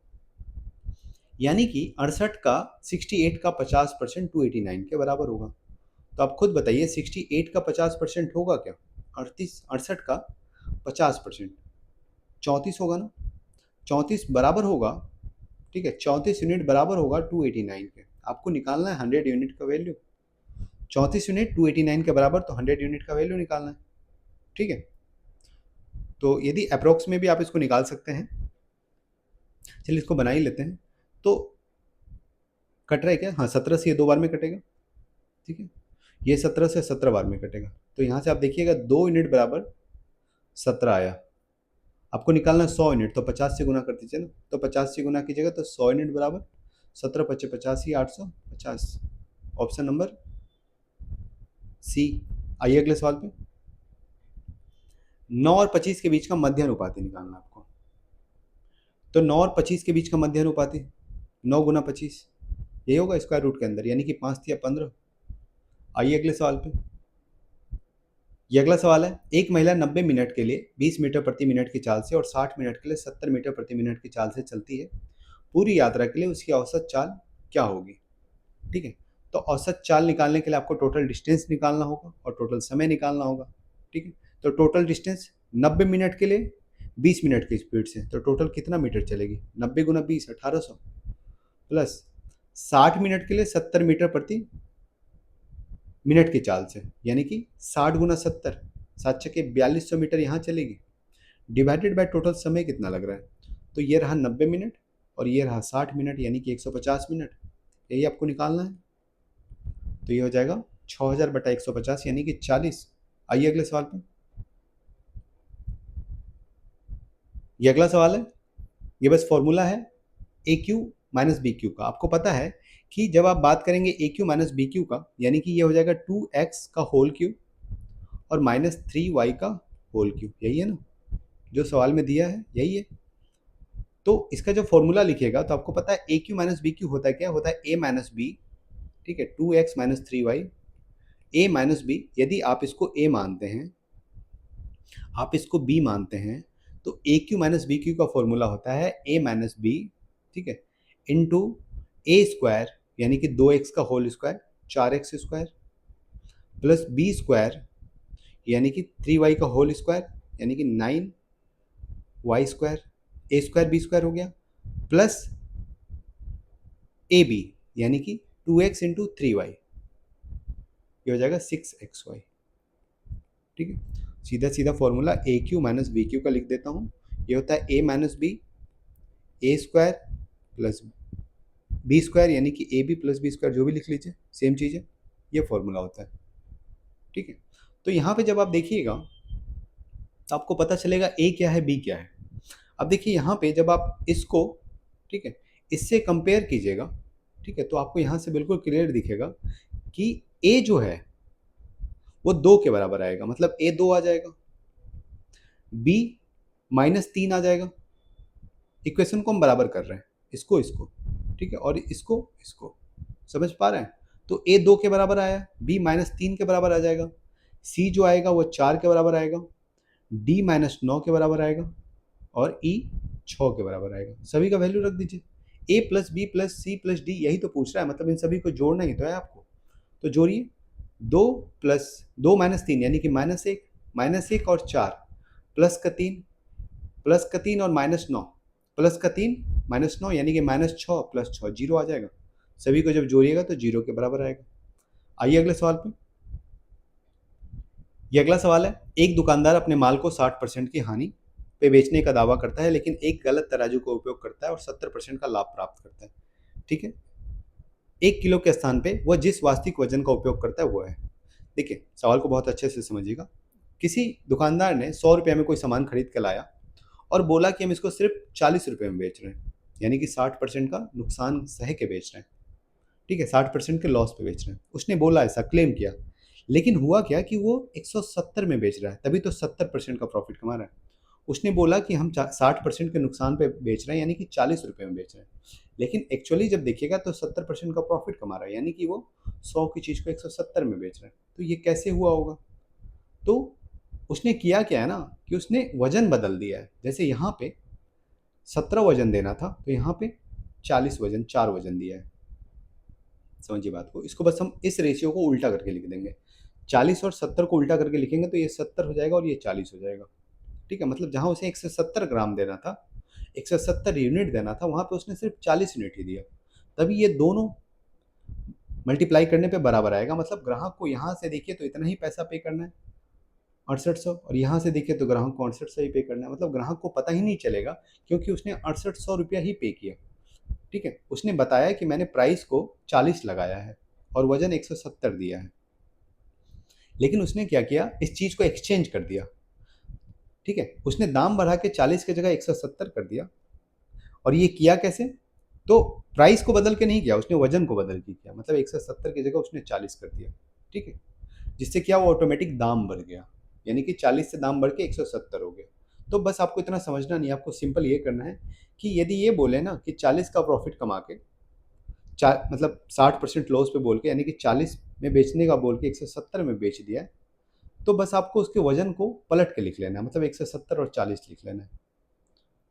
यानी कि 68 का 68 का 50% 289 के बराबर होगा। तो आप खुद बताइए 68 का 50% होगा क्या, 68 का 50% 34 होगा ना, 34 बराबर होगा। ठीक है, 34 यूनिट बराबर होगा 289 के। आपको निकालना है 100 यूनिट का वैल्यू, 34 यूनिट 289 के बराबर, तो 100 यूनिट का वैल्यू निकालना है। ठीक है, तो यदि अप्रोक्स में भी आप इसको निकाल सकते हैं, चलिए इसको बना ही लेते हैं। तो कट रहा है क्या, हाँ 17 से ये 2 बार में कटेगा। ठीक है, ये 17 से 17 बार में कटेगा, तो यहाँ से आप देखिएगा 2 यूनिट बराबर 17 आया। आपको निकालना है 100 यूनिट, तो 50 से गुना कर दीजिए ना, तो 50 से गुना कीजिएगा तो 100 यूनिट बराबर 17 पच्चे 85, 850, ऑप्शन नंबर सी। आइए अगले सवाल पे। 9 और 25 के बीच का मध्य अनुपाती निकालना आपको। तो 9 और 25 के बीच का मध्य अनुपाती 9 गुना 25, यही होगा स्क्वायर रूट के अंदर, यानी कि 5 या 15। आइए अगले सवाल पे। ये अगला सवाल है, एक महिला 90 मिनट के लिए 20 मीटर प्रति मिनट की चाल से और 60 मिनट के लिए 70 मीटर प्रति मिनट की चाल से चलती है। पूरी यात्रा के लिए उसकी औसत चाल क्या होगी? ठीक है, तो औसत चाल निकालने के लिए आपको टोटल डिस्टेंस निकालना होगा और टोटल समय निकालना होगा। ठीक है, तो टोटल डिस्टेंस 90 मिनट के लिए 20 मिनट की स्पीड से, तो टोटल कितना मीटर चलेगी, 90 गुना 20 1800, प्लस 60 मिनट के लिए 70 मीटर प्रति मिनट की चाल से, यानी कि 60 गुना 70, 7 छक्के 4200 मीटर यहाँ चलेगी, डिवाइडेड बाय टोटल समय कितना लग रहा है, तो ये रहा 90 मिनट और ये रहा 60 मिनट, यानी कि 150 मिनट, यही आपको निकालना है। तो ये हो जाएगा 6000/150, यानी कि 40। आइए अगले सवाल पे। ये अगला सवाल है, ये बस फॉर्मूला है ए क्यू माइनस बी क्यू का। आपको पता है कि जब आप बात करेंगे ए क्यू माइनस बी क्यू का, यानी कि ये हो जाएगा 2x का होल क्यूब और -3y का होल क्यूब, यही है ना जो सवाल में दिया है, यही है। तो इसका जो फॉर्मूला लिखिएगा तो आपको पता है ए क्यू माइनस बी क्यू होता है क्या, होता है ए माइनस बी। ठीक है, 2x माइनस 3y, ए माइनस बी, यदि आप इसको ए मानते हैं, आप इसको बी मानते हैं, तो ए क्यू माइनस बी क्यू का फॉर्मूला होता है ए माइनस बी, ठीक है, इंटू ए स्क्वायर यानी कि 2x का whole square 4x square plus B square यानी कि 3y का होल स्क्वायर यानी कि 9y square, A square B square हो गया, प्लस ए बी यानी कि 2x इंटू 3y, ये हो जाएगा 6xy। ठीक है, सीधा सीधा formula A cube minus B cube का लिख देता हूँ। ये होता है A minus B, A square plus B square यानी कि A B plus B square, जो भी लिख लीजिए सेम चीज़ है, ये फॉर्मूला होता है। ठीक है, तो यहाँ पे जब आप देखिएगा तो आपको पता चलेगा ए क्या है बी क्या है। अब देखिए यहाँ पे जब आप इसको, ठीक है, इससे कंपेयर कीजिएगा, ठीक है, तो आपको यहाँ से बिल्कुल क्लियर दिखेगा कि ए जो है वो 2 के बराबर आएगा, मतलब ए 2 आ जाएगा, बी -3 आ जाएगा। इक्वेशन को हम बराबर कर रहे हैं, इसको इसको, ठीक है, और इसको इसको, समझ पा रहे हैं। तो ए 2 के बराबर आया, बी -3 के बराबर आ जाएगा, सी जो आएगा वो 4 के बराबर आएगा, डी -9 के बराबर आएगा और ई 6 के बराबर आएगा। सभी का वैल्यू रख दीजिए। A plus B plus C plus D यही तो पूछ रहा है, मतलब इन सभी को जोड़ना ही तो है आपको। तो जोड़िए, 2 प्लस 2 -3 यानी कि -1 और 4 प्लस का 3 और -9 प्लस का 3 -9 यानी कि -6 प्लस 6 जीरो आ जाएगा। सभी को जब जोड़िएगा तो जीरो के बराबर आएगा। आइए अगले सवाल पे। ये अगला सवाल है, एक दुकानदार अपने माल को 60% की हानि पे बेचने का दावा करता है लेकिन एक गलत तराजू का उपयोग करता है और 70% का लाभ प्राप्त करता है। ठीक है, 1 किलो के स्थान पे वह जिस वास्तविक वजन का उपयोग करता है वो है। देखिए सवाल को बहुत अच्छे से समझिएगा। किसी दुकानदार ने 100 रुपये में कोई सामान खरीद कर लाया और बोला कि हम इसको सिर्फ 40 रुपये में बेच रहे हैं, यानी कि 60% का नुकसान सह के बेच रहे हैं। ठीक है, 60% के लॉस पे बेच रहे हैं, उसने बोला, ऐसा क्लेम किया। लेकिन हुआ क्या कि वो 170 में बेच रहा है, तभी तो 70% का प्रॉफिट कमा रहा है। उसने बोला कि हम 60% के नुकसान पे बेच रहे हैं, यानी कि 40 रुपये में बेच रहे हैं, लेकिन एक्चुअली जब देखिएगा तो 70% का प्रॉफिट कमा रहा है, यानी कि वो 100 की चीज़ को 170 में बेच रहे हैं। तो ये कैसे हुआ होगा? तो उसने किया क्या है ना कि उसने वजन बदल दिया है। जैसे यहाँ पे 17 वजन देना था तो यहाँ पे 40 वजन, 4 वजन दिया है। समझिए बात को, इसको बस हम इस रेशियो को उल्टा करके लिख देंगे। 40 और 70 को उल्टा करके लिखेंगे तो ये 70 हो जाएगा और ये 40 हो जाएगा। ठीक है, मतलब जहाँ उसे 170 ग्राम देना था, 170 यूनिट देना था, वहाँ पे उसने सिर्फ 40 यूनिट ही दिया। तभी ये दोनों मल्टीप्लाई करने पे बराबर आएगा। मतलब ग्राहक को यहाँ से देखिए तो इतना ही पैसा पे करना है 6800, और यहाँ से देखिए तो ग्राहक को 6800 ही पे करना है। मतलब ग्राहक को पता ही नहीं चलेगा क्योंकि उसने 6800 रुपया ही पे किया। ठीक है, उसने बताया कि मैंने प्राइस को 40 लगाया है और वजन 170 दिया है, लेकिन उसने क्या किया, इस चीज़ को एक्सचेंज कर दिया। ठीक है, उसने दाम बढ़ा के 40 की जगह 170 कर दिया। और ये किया कैसे? तो प्राइस को बदल के नहीं किया, उसने वजन को बदल के किया। मतलब 170 की जगह उसने 40 कर दिया। ठीक है, जिससे क्या, वो ऑटोमेटिक दाम बढ़ गया, यानी कि 40 से दाम बढ़ के 170 हो गया। तो बस आपको इतना समझना नहीं, आपको सिंपल ये करना है कि यदि ये बोले ना कि 40 का प्रॉफिट कमा के मतलब 60% लॉस पे बोल के, यानी कि 40 में बेचने का बोल के 170 में बेच दिया है, तो बस आपको उसके वजन को पलट के लिख लेना है, मतलब 170 और 40 लिख लेना है।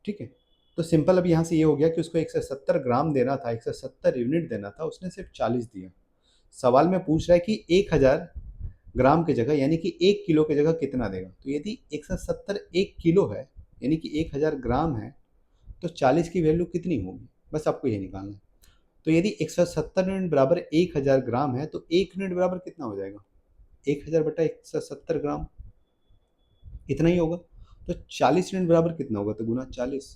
ठीक है, तो सिंपल अब यहाँ से ये हो गया कि उसको 170 ग्राम देना था, 170 यूनिट देना था, उसने सिर्फ 40 दिया। सवाल में पूछ रहा है कि 1000 ग्राम की जगह, यानी कि 1 किलो की जगह कितना देगा। तो यदि 170 1 किलो है, यानी कि 1000 ग्राम है, तो 40 की वैल्यू कितनी होगी, बस आपको ये निकालना है। तो यदि 170 यूनिट बराबर 1000 ग्राम है तो 1 यूनिट बराबर कितना हो जाएगा, 1000 बटा 170 ग्राम, इतना ही होगा। तो 40 यूनिट बराबर कितना होगा, तो गुना 40,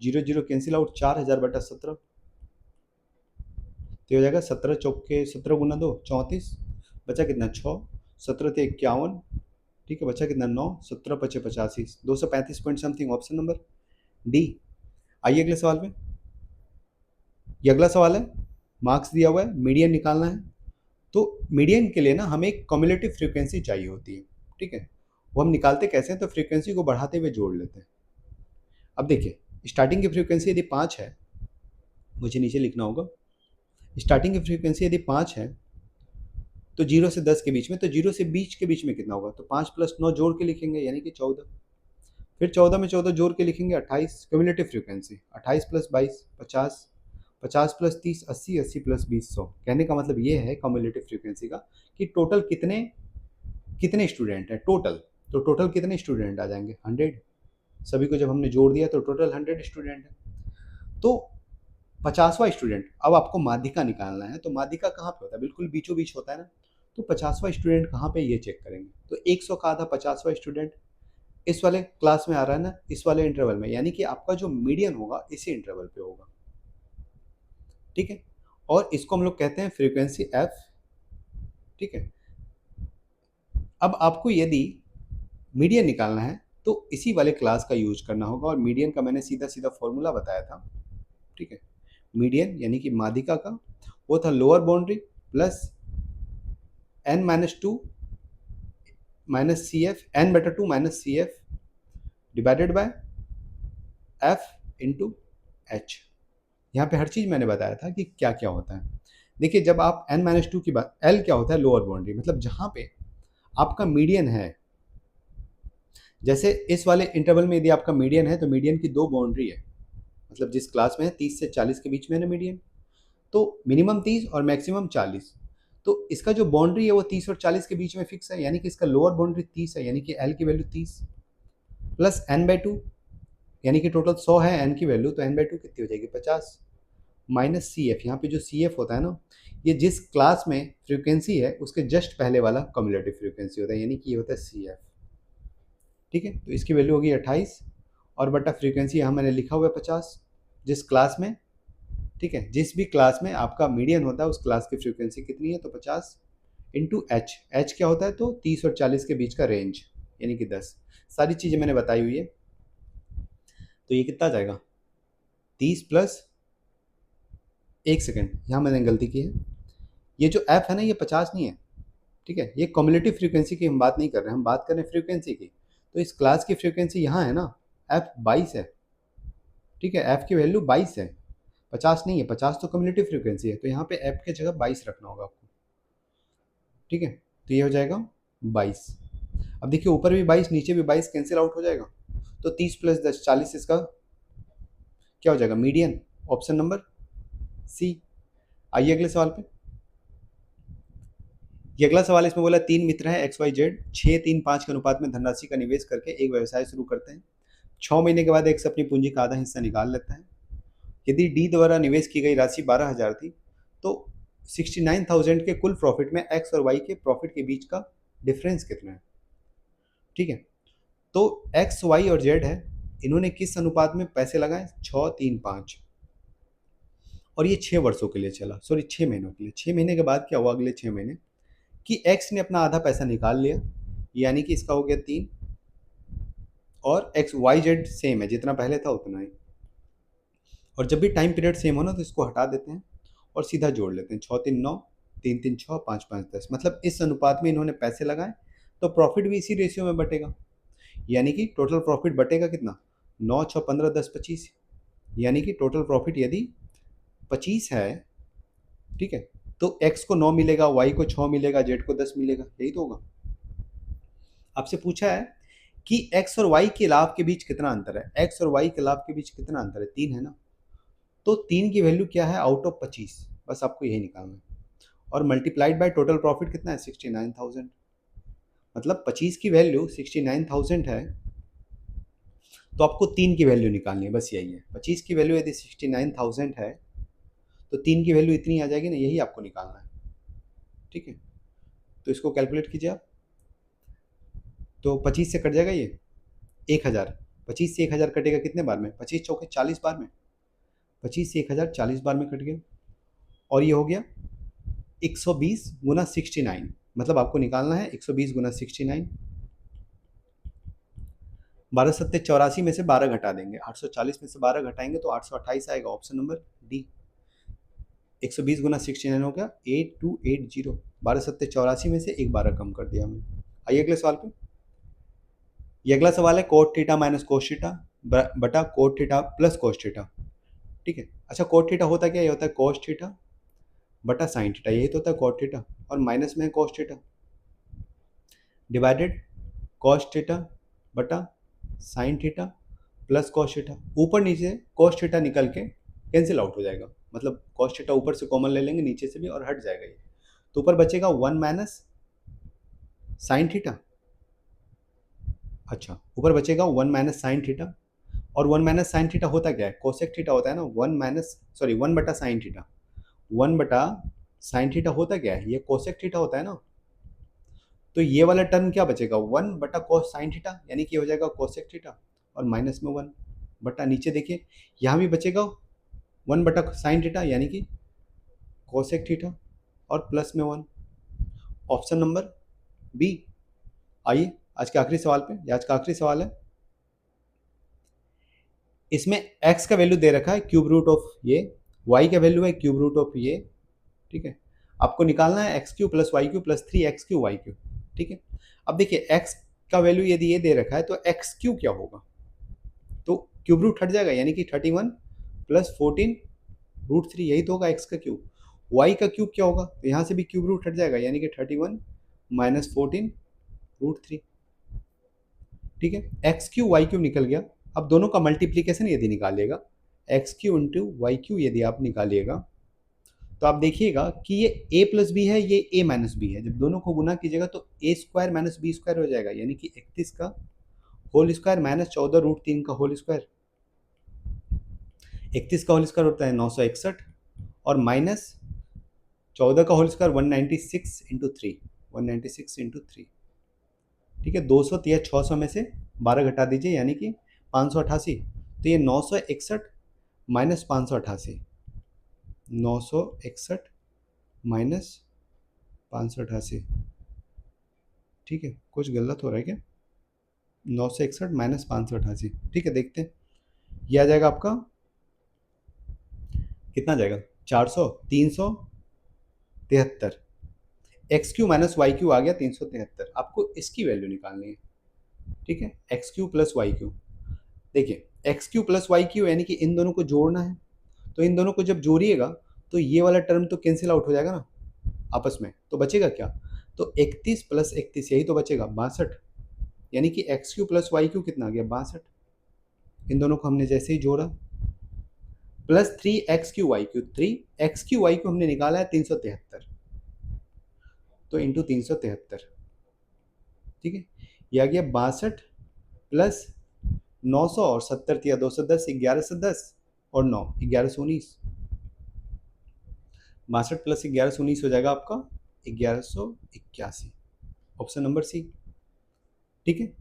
जीरो जीरो कैंसिल आउट, 4000 बटा 17, तो हो जाएगा 17 चौके 17 गुना 2 34, बचा कितना 6, 17 थे 51, ठीक है, बचा कितना 9, 17 पचे 85, 235 point something, option number D. आइए अगले सवाल पे। ये अगला सवाल है, मार्क्स दिया हुआ है, मीडियन निकालना है। तो मीडियन के लिए ना हमें एक कम्युलेटिव फ्रीक्वेंसी चाहिए होती है। ठीक है, वो हम निकालते कैसे हैं, तो फ्रीक्वेंसी को बढ़ाते हुए जोड़ लेते हैं। अब देखिए, स्टार्टिंग की फ्रीक्वेंसी यदि 5 है, मुझे नीचे लिखना होगा, स्टार्टिंग की फ्रीक्वेंसी यदि 5 है तो 0 से 10 के बीच में, तो 0 से 20 के बीच में कितना होगा, तो 5 + 9 जोड़ के लिखेंगे, यानी कि 14। फिर 14 में 14 जोड़ के लिखेंगे 28, cumulative frequency 28 plus 22 50, 50 plus 30 80, 80 plus 20 100। कहने का मतलब ये है क्यूमुलेटिव फ्रीक्वेंसी का कि टोटल कितने कितने स्टूडेंट हैं टोटल। तो टोटल कितने स्टूडेंट आ जाएंगे 100, सभी को जब हमने जोड़ दिया तो टोटल 100 स्टूडेंट है। तो 50वां स्टूडेंट, अब आपको माध्यिका निकालना है, तो माध्यिका कहाँ पे होता है, बिल्कुल बीचों बीच होता है ना। तो 50वां स्टूडेंट कहाँ पे, ये चेक करेंगे। तो 100 का आधा 50वां स्टूडेंट इस वाले क्लास में आ रहा है ना, इस वाले इंटरवल में, यानी कि आपका जो मीडियन होगा इसी इंटरवल पे होगा, ठीक है। और इसको हम लोग कहते हैं फ्रीक्वेंसी एफ, ठीक है। अब आपको यदि मीडियन निकालना है तो इसी वाले क्लास का यूज करना होगा, और मीडियन का मैंने सीधा सीधा फॉर्मूला बताया था, ठीक है। मीडियन यानी कि माध्यिका का वो था lower boundary plus n minus two minus C F, N बटा two minus C F divided by F into H. यहाँ पे हर चीज़ मैंने बताया था कि क्या क्या होता है। देखिए जब आप n माइनस टू की बात, l क्या होता है, लोअर बाउंड्री, मतलब जहाँ पे आपका मीडियन है। जैसे इस वाले इंटरवल में यदि आपका मीडियन है तो मीडियन की दो बाउंड्री है, मतलब जिस क्लास में है 30 से 40 के बीच में है ना मीडियन, तो मिनिमम 30 और मैक्सिमम 40। तो इसका जो बाउंड्री है वो 30 और 40 के बीच में फिक्स है, यानी कि इसका लोअर बाउंड्री 30 है, यानी कि एल की value 30 plus N by two, यानी कि टोटल 100 है एन की वैल्यू, तो एन बाई टू कितनी हो जाएगी 50, माइनस सी एफ। यहाँ पे जो सी एफ होता है ना, ये जिस क्लास में फ्रीक्वेंसी है उसके जस्ट पहले वाला कम्युलेटिव फ्रीक्वेंसी होता है, यानी कि ये होता है सी एफ, ठीक है। तो इसकी वैल्यू होगी 28 और बटा फ्रीक्वेंसी यहाँ मैंने लिखा हुआ है 50, जिस क्लास में, ठीक है, जिस भी क्लास में आपका मीडियन होता है उस क्लास की फ्रीक्वेंसी कितनी है, तो 50 इंटू एच। एच क्या होता है, तो 30 और 40 के बीच का रेंज, यानी कि 10। सारी चीज़ें मैंने बताई हुई है। तो ये कितना जाएगा 30 प्लस, एक सेकेंड यहाँ मैंने गलती की है, ये जो एफ है ना ये 50 नहीं है, ठीक है। ये कम्युलेटिव फ्रीक्वेंसी की हम बात नहीं कर रहे हैं, हम बात कर रहे हैं फ्रीक्वेंसी की। तो इस क्लास की फ्रीक्वेंसी यहाँ है ना, एफ 22 है, ठीक है। एफ की वैल्यू 22 है, 50 नहीं है, 50 तो कम्युलेटिव फ्रीक्वेंसी है, तो यहाँ पे एफ की जगह 22 रखना होगा आपको, ठीक है। तो ये हो जाएगा 22। अब देखिए ऊपर भी 22 नीचे भी 22 कैंसिल आउट हो जाएगा, तो 30 प्लस 10 40, इसका क्या हो जाएगा मीडियन, ऑप्शन नंबर सी। आइए अगले सवाल पे। ये अगला सवाल इसमें बोला तीन मित्र हैं एक्स वाई जेड, 6 3 5 के अनुपात में धनराशि का निवेश करके एक व्यवसाय शुरू करते हैं। 6 महीने के बाद एक से अपनी पूंजी का आधा हिस्सा निकाल लेता है। यदि डी द्वारा निवेश की गई राशि 12,000 थी तो 69,000 के कुल प्रॉफिट में एक्स और वाई के प्रॉफिट के बीच का डिफरेंस कितना है, ठीक है। तो एक्स वाई और जेड है, इन्होंने किस अनुपात में पैसे लगाए, 6 3 5, और ये 6 वर्षों के लिए चला, सॉरी 6 महीनों के लिए। 6 महीने के बाद क्या हुआ, अगले 6 महीने कि एक्स ने अपना आधा पैसा निकाल लिया, यानी कि इसका हो गया 3, और एक्स वाई जेड सेम है, जितना पहले था उतना ही। और जब भी टाइम पीरियड सेम हो ना तो इसको हटा देते हैं और सीधा जोड़ लेते हैं, 6 3 9, 3 3 6, 5 5 10, मतलब इस अनुपात में इन्होंने पैसे लगाए, तो प्रॉफिट भी इसी रेशियो में बटेगा, यानी कि टोटल प्रॉफिट बटेगा कितना, 9 6 15 10 25, यानी कि टोटल प्रॉफिट यदि 25 है, ठीक है, तो एक्स को 9 मिलेगा, वाई को 6 मिलेगा, जेड को 10 मिलेगा, यही तो होगा। आपसे पूछा है कि एक्स और वाई के लाभ के बीच कितना अंतर है, एक्स और वाई के लाभ के बीच कितना अंतर है, 3 है ना। तो 3 की वैल्यू क्या है आउट ऑफ 25, बस आपको यही निकालना है। और मल्टीप्लाइड बाय टोटल प्रॉफिट कितना है 69,000, मतलब 25 की वैल्यू 69,000 है, तो आपको 3 की वैल्यू निकालनी है, बस यही है। 25 की वैल्यू यदि 69,000 है तो 3 की वैल्यू इतनी आ जाएगी ना, यही आपको निकालना है, ठीक है। तो इसको कैलकुलेट कीजिए आप, तो 25 से कट जाएगा ये 1,000, 25 से 1,000 कटेगा कितने बार में, 25 चौके 40 बार में, 25 से 1,000 40 बार में कट गया, और ये हो गया 120 गुना 69, मतलब आपको निकालना है 120 गुना 69। 12 सत्ते 84 में से 12 घटा देंगे, 840 में से 12 घटाएंगे तो 828 आएगा, ऑप्शन नंबर डी। 120 गुना 69 हो गया 8280, 12 सत्ते 84 में से एक 12 कम कर दिया हमने। आइए अगले सवाल पे। ये अगला सवाल है cot theta minus cos theta बटा cot theta plus cos theta, ठीक है। अच्छा कोट थीटा होता क्या, ये होता है कोस थीटा बटा साइन थीटा, यही तो होता है कोट थीटा, और माइनस में है cos theta divided cos theta बटा sine theta plus cos theta, ऊपर नीचे कॉस थीटा निकल के कैंसिल आउट हो जाएगा, मतलब कॉस थीटा ऊपर से कॉमन ले लेंगे नीचे से भी और हट जाएगा ये, तो ऊपर बचेगा 1 माइनस साइन थीटा। अच्छा, ऊपर बचेगा 1 माइनस साइन थीटा, और 1 माइनस साइन थीटा होता क्या है, कोसेक थीटा होता है ना, 1 बटा साइन थीटा, 1 बटा साइन थीटा होता क्या है, ये कोसेक थीटा होता है ना, तो ये वाला टर्म क्या बचेगा, 1 बटा कोस साइन थीटा, यानी कि हो जाएगा कोसेक थीटा, और माइनस में 1 बटा नीचे देखिए यहाँ भी बचेगा 1 बटा साइन थीटा यानी कि कोसेक थीटा, और प्लस में 1, ऑप्शन नंबर बी। आइए आज के आखिरी सवाल पे, ये आज का आखिरी सवाल है। इसमें x का वैल्यू दे रखा है क्यूब रूट ऑफ ये, y का वैल्यू है क्यूब रूट ऑफ ये, ठीक है। आपको निकालना है X cube plus Y cube plus 3x³ ठीक है। अब देखिए x का वैल्यू यदि ये दे रखा है तो x³ क्या होगा, तो क्यूब रूट हट जाएगा यानी कि 31 प्लस 14 रूट 3, यही तो होगा x का क्यूब। y का क्यूब क्या होगा, तो यहाँ से भी क्यूब रूट हट जाएगा यानी कि 31 माइनस 14 रूट 3, ठीक है। x³ y³ निकल गया। अब दोनों का मल्टीप्लीकेशन यदि निकालिएगा, x³ इंटू y³ यदि आप निकालिएगा तो आप देखिएगा कि ये a प्लस बी है, ये a माइनस बी है, जब दोनों को गुना कीजिएगा तो a² माइनस b² हो जाएगा, यानी कि 31 का होल स्क्वायर माइनस 14 रूट 3 का होल स्क्वायर। 31 का होल स्क्वायर होता है 961, और माइनस 14 का होल स्क्वायर 196 इंटू 3, 196 इंटू 3, ठीक है। 200 या 600 में से 12 घटा दीजिए यानी कि 588, तो ये 961 माइनस 588, 961 माइनस 588, ठीक है। कुछ गलत हो रहा है क्या, 961 माइनस 588, ठीक है। देखते हैं ये आ जाएगा आपका कितना जाएगा, 400, 373, x³ माइनस y³ आ गया 373, आपको इसकी वैल्यू निकालनी है, ठीक है। x³ प्लस y³, देखिए x³ प्लस y³ यानी कि इन दोनों को जोड़ना है, तो इन दोनों को जब जोड़िएगा तो ये वाला टर्म तो कैंसिल आउट हो जाएगा ना आपस में, तो बचेगा क्या, तो 31 प्लस 31 यही तो बचेगा 62, यानी कि x³ प्लस y³ कितना आ गया 62, इन दोनों को हमने जैसे ही जोड़ा प्लस 3x³ 3x³ हमने निकाला है 373, तो इंटू 373, ठीक है। ये आ गया 62 प्लस 900 और 70 या 210, 1110 और 9 1119, 62 प्लस 1119 हो जाएगा आपका 1181, ऑप्शन नंबर सी, ठीक है।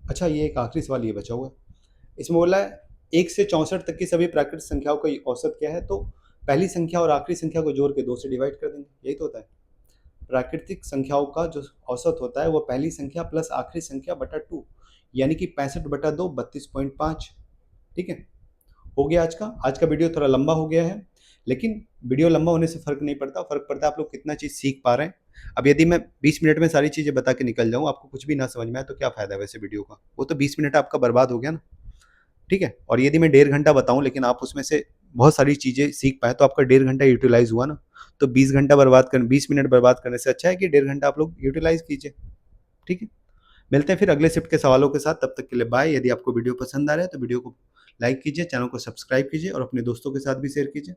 अच्छा, ये एक आखिरी सवाल ये बचा हुआ है, इसमें बोला है 1 से 64 तक की सभी प्राकृतिक संख्याओं का औसत क्या है, तो पहली संख्या और आखिरी संख्या को जोड़ के 2 से डिवाइड कर देंगे, यही तो होता है। प्राकृतिक संख्याओं का जो औसत होता है वो पहली संख्या प्लस आखिरी संख्या बटा 2, यानी कि 65 बटा 2 32.5, ठीक है। हो गया आज का वीडियो थोड़ा लंबा हो गया है, लेकिन वीडियो लंबा होने से फर्क नहीं पड़ता, फर्क पड़ता है आप लोग कितना चीज़ सीख पा रहे हैं। अब यदि मैं 20 मिनट में सारी चीज़ें बता के निकल जाऊँ, आपको कुछ भी ना समझ में आए तो क्या फ़ायदा है वैसे वीडियो का, वो तो 20 मिनट आपका बर्बाद हो गया ना, ठीक है। और यदि मैं 1.5 घंटा बताऊँ लेकिन आप उसमें से बहुत सारी चीज़ें सीख पाए तो आपका 1.5 घंटा यूटिलाइज हुआ ना, तो 20 मिनट बर्बाद करने से अच्छा है कि 1.5 घंटा आप लोग यूटिलाइज कीजिए, ठीक है। मिलते हैं फिर अगले शिफ्ट के सवालों के साथ, तब तक के लिए बाय। यदि आपको वीडियो पसंद आ रहा है तो वीडियो को लाइक कीजिए, चैनल को सब्सक्राइब कीजिए और अपने दोस्तों के साथ भी शेयर कीजिए।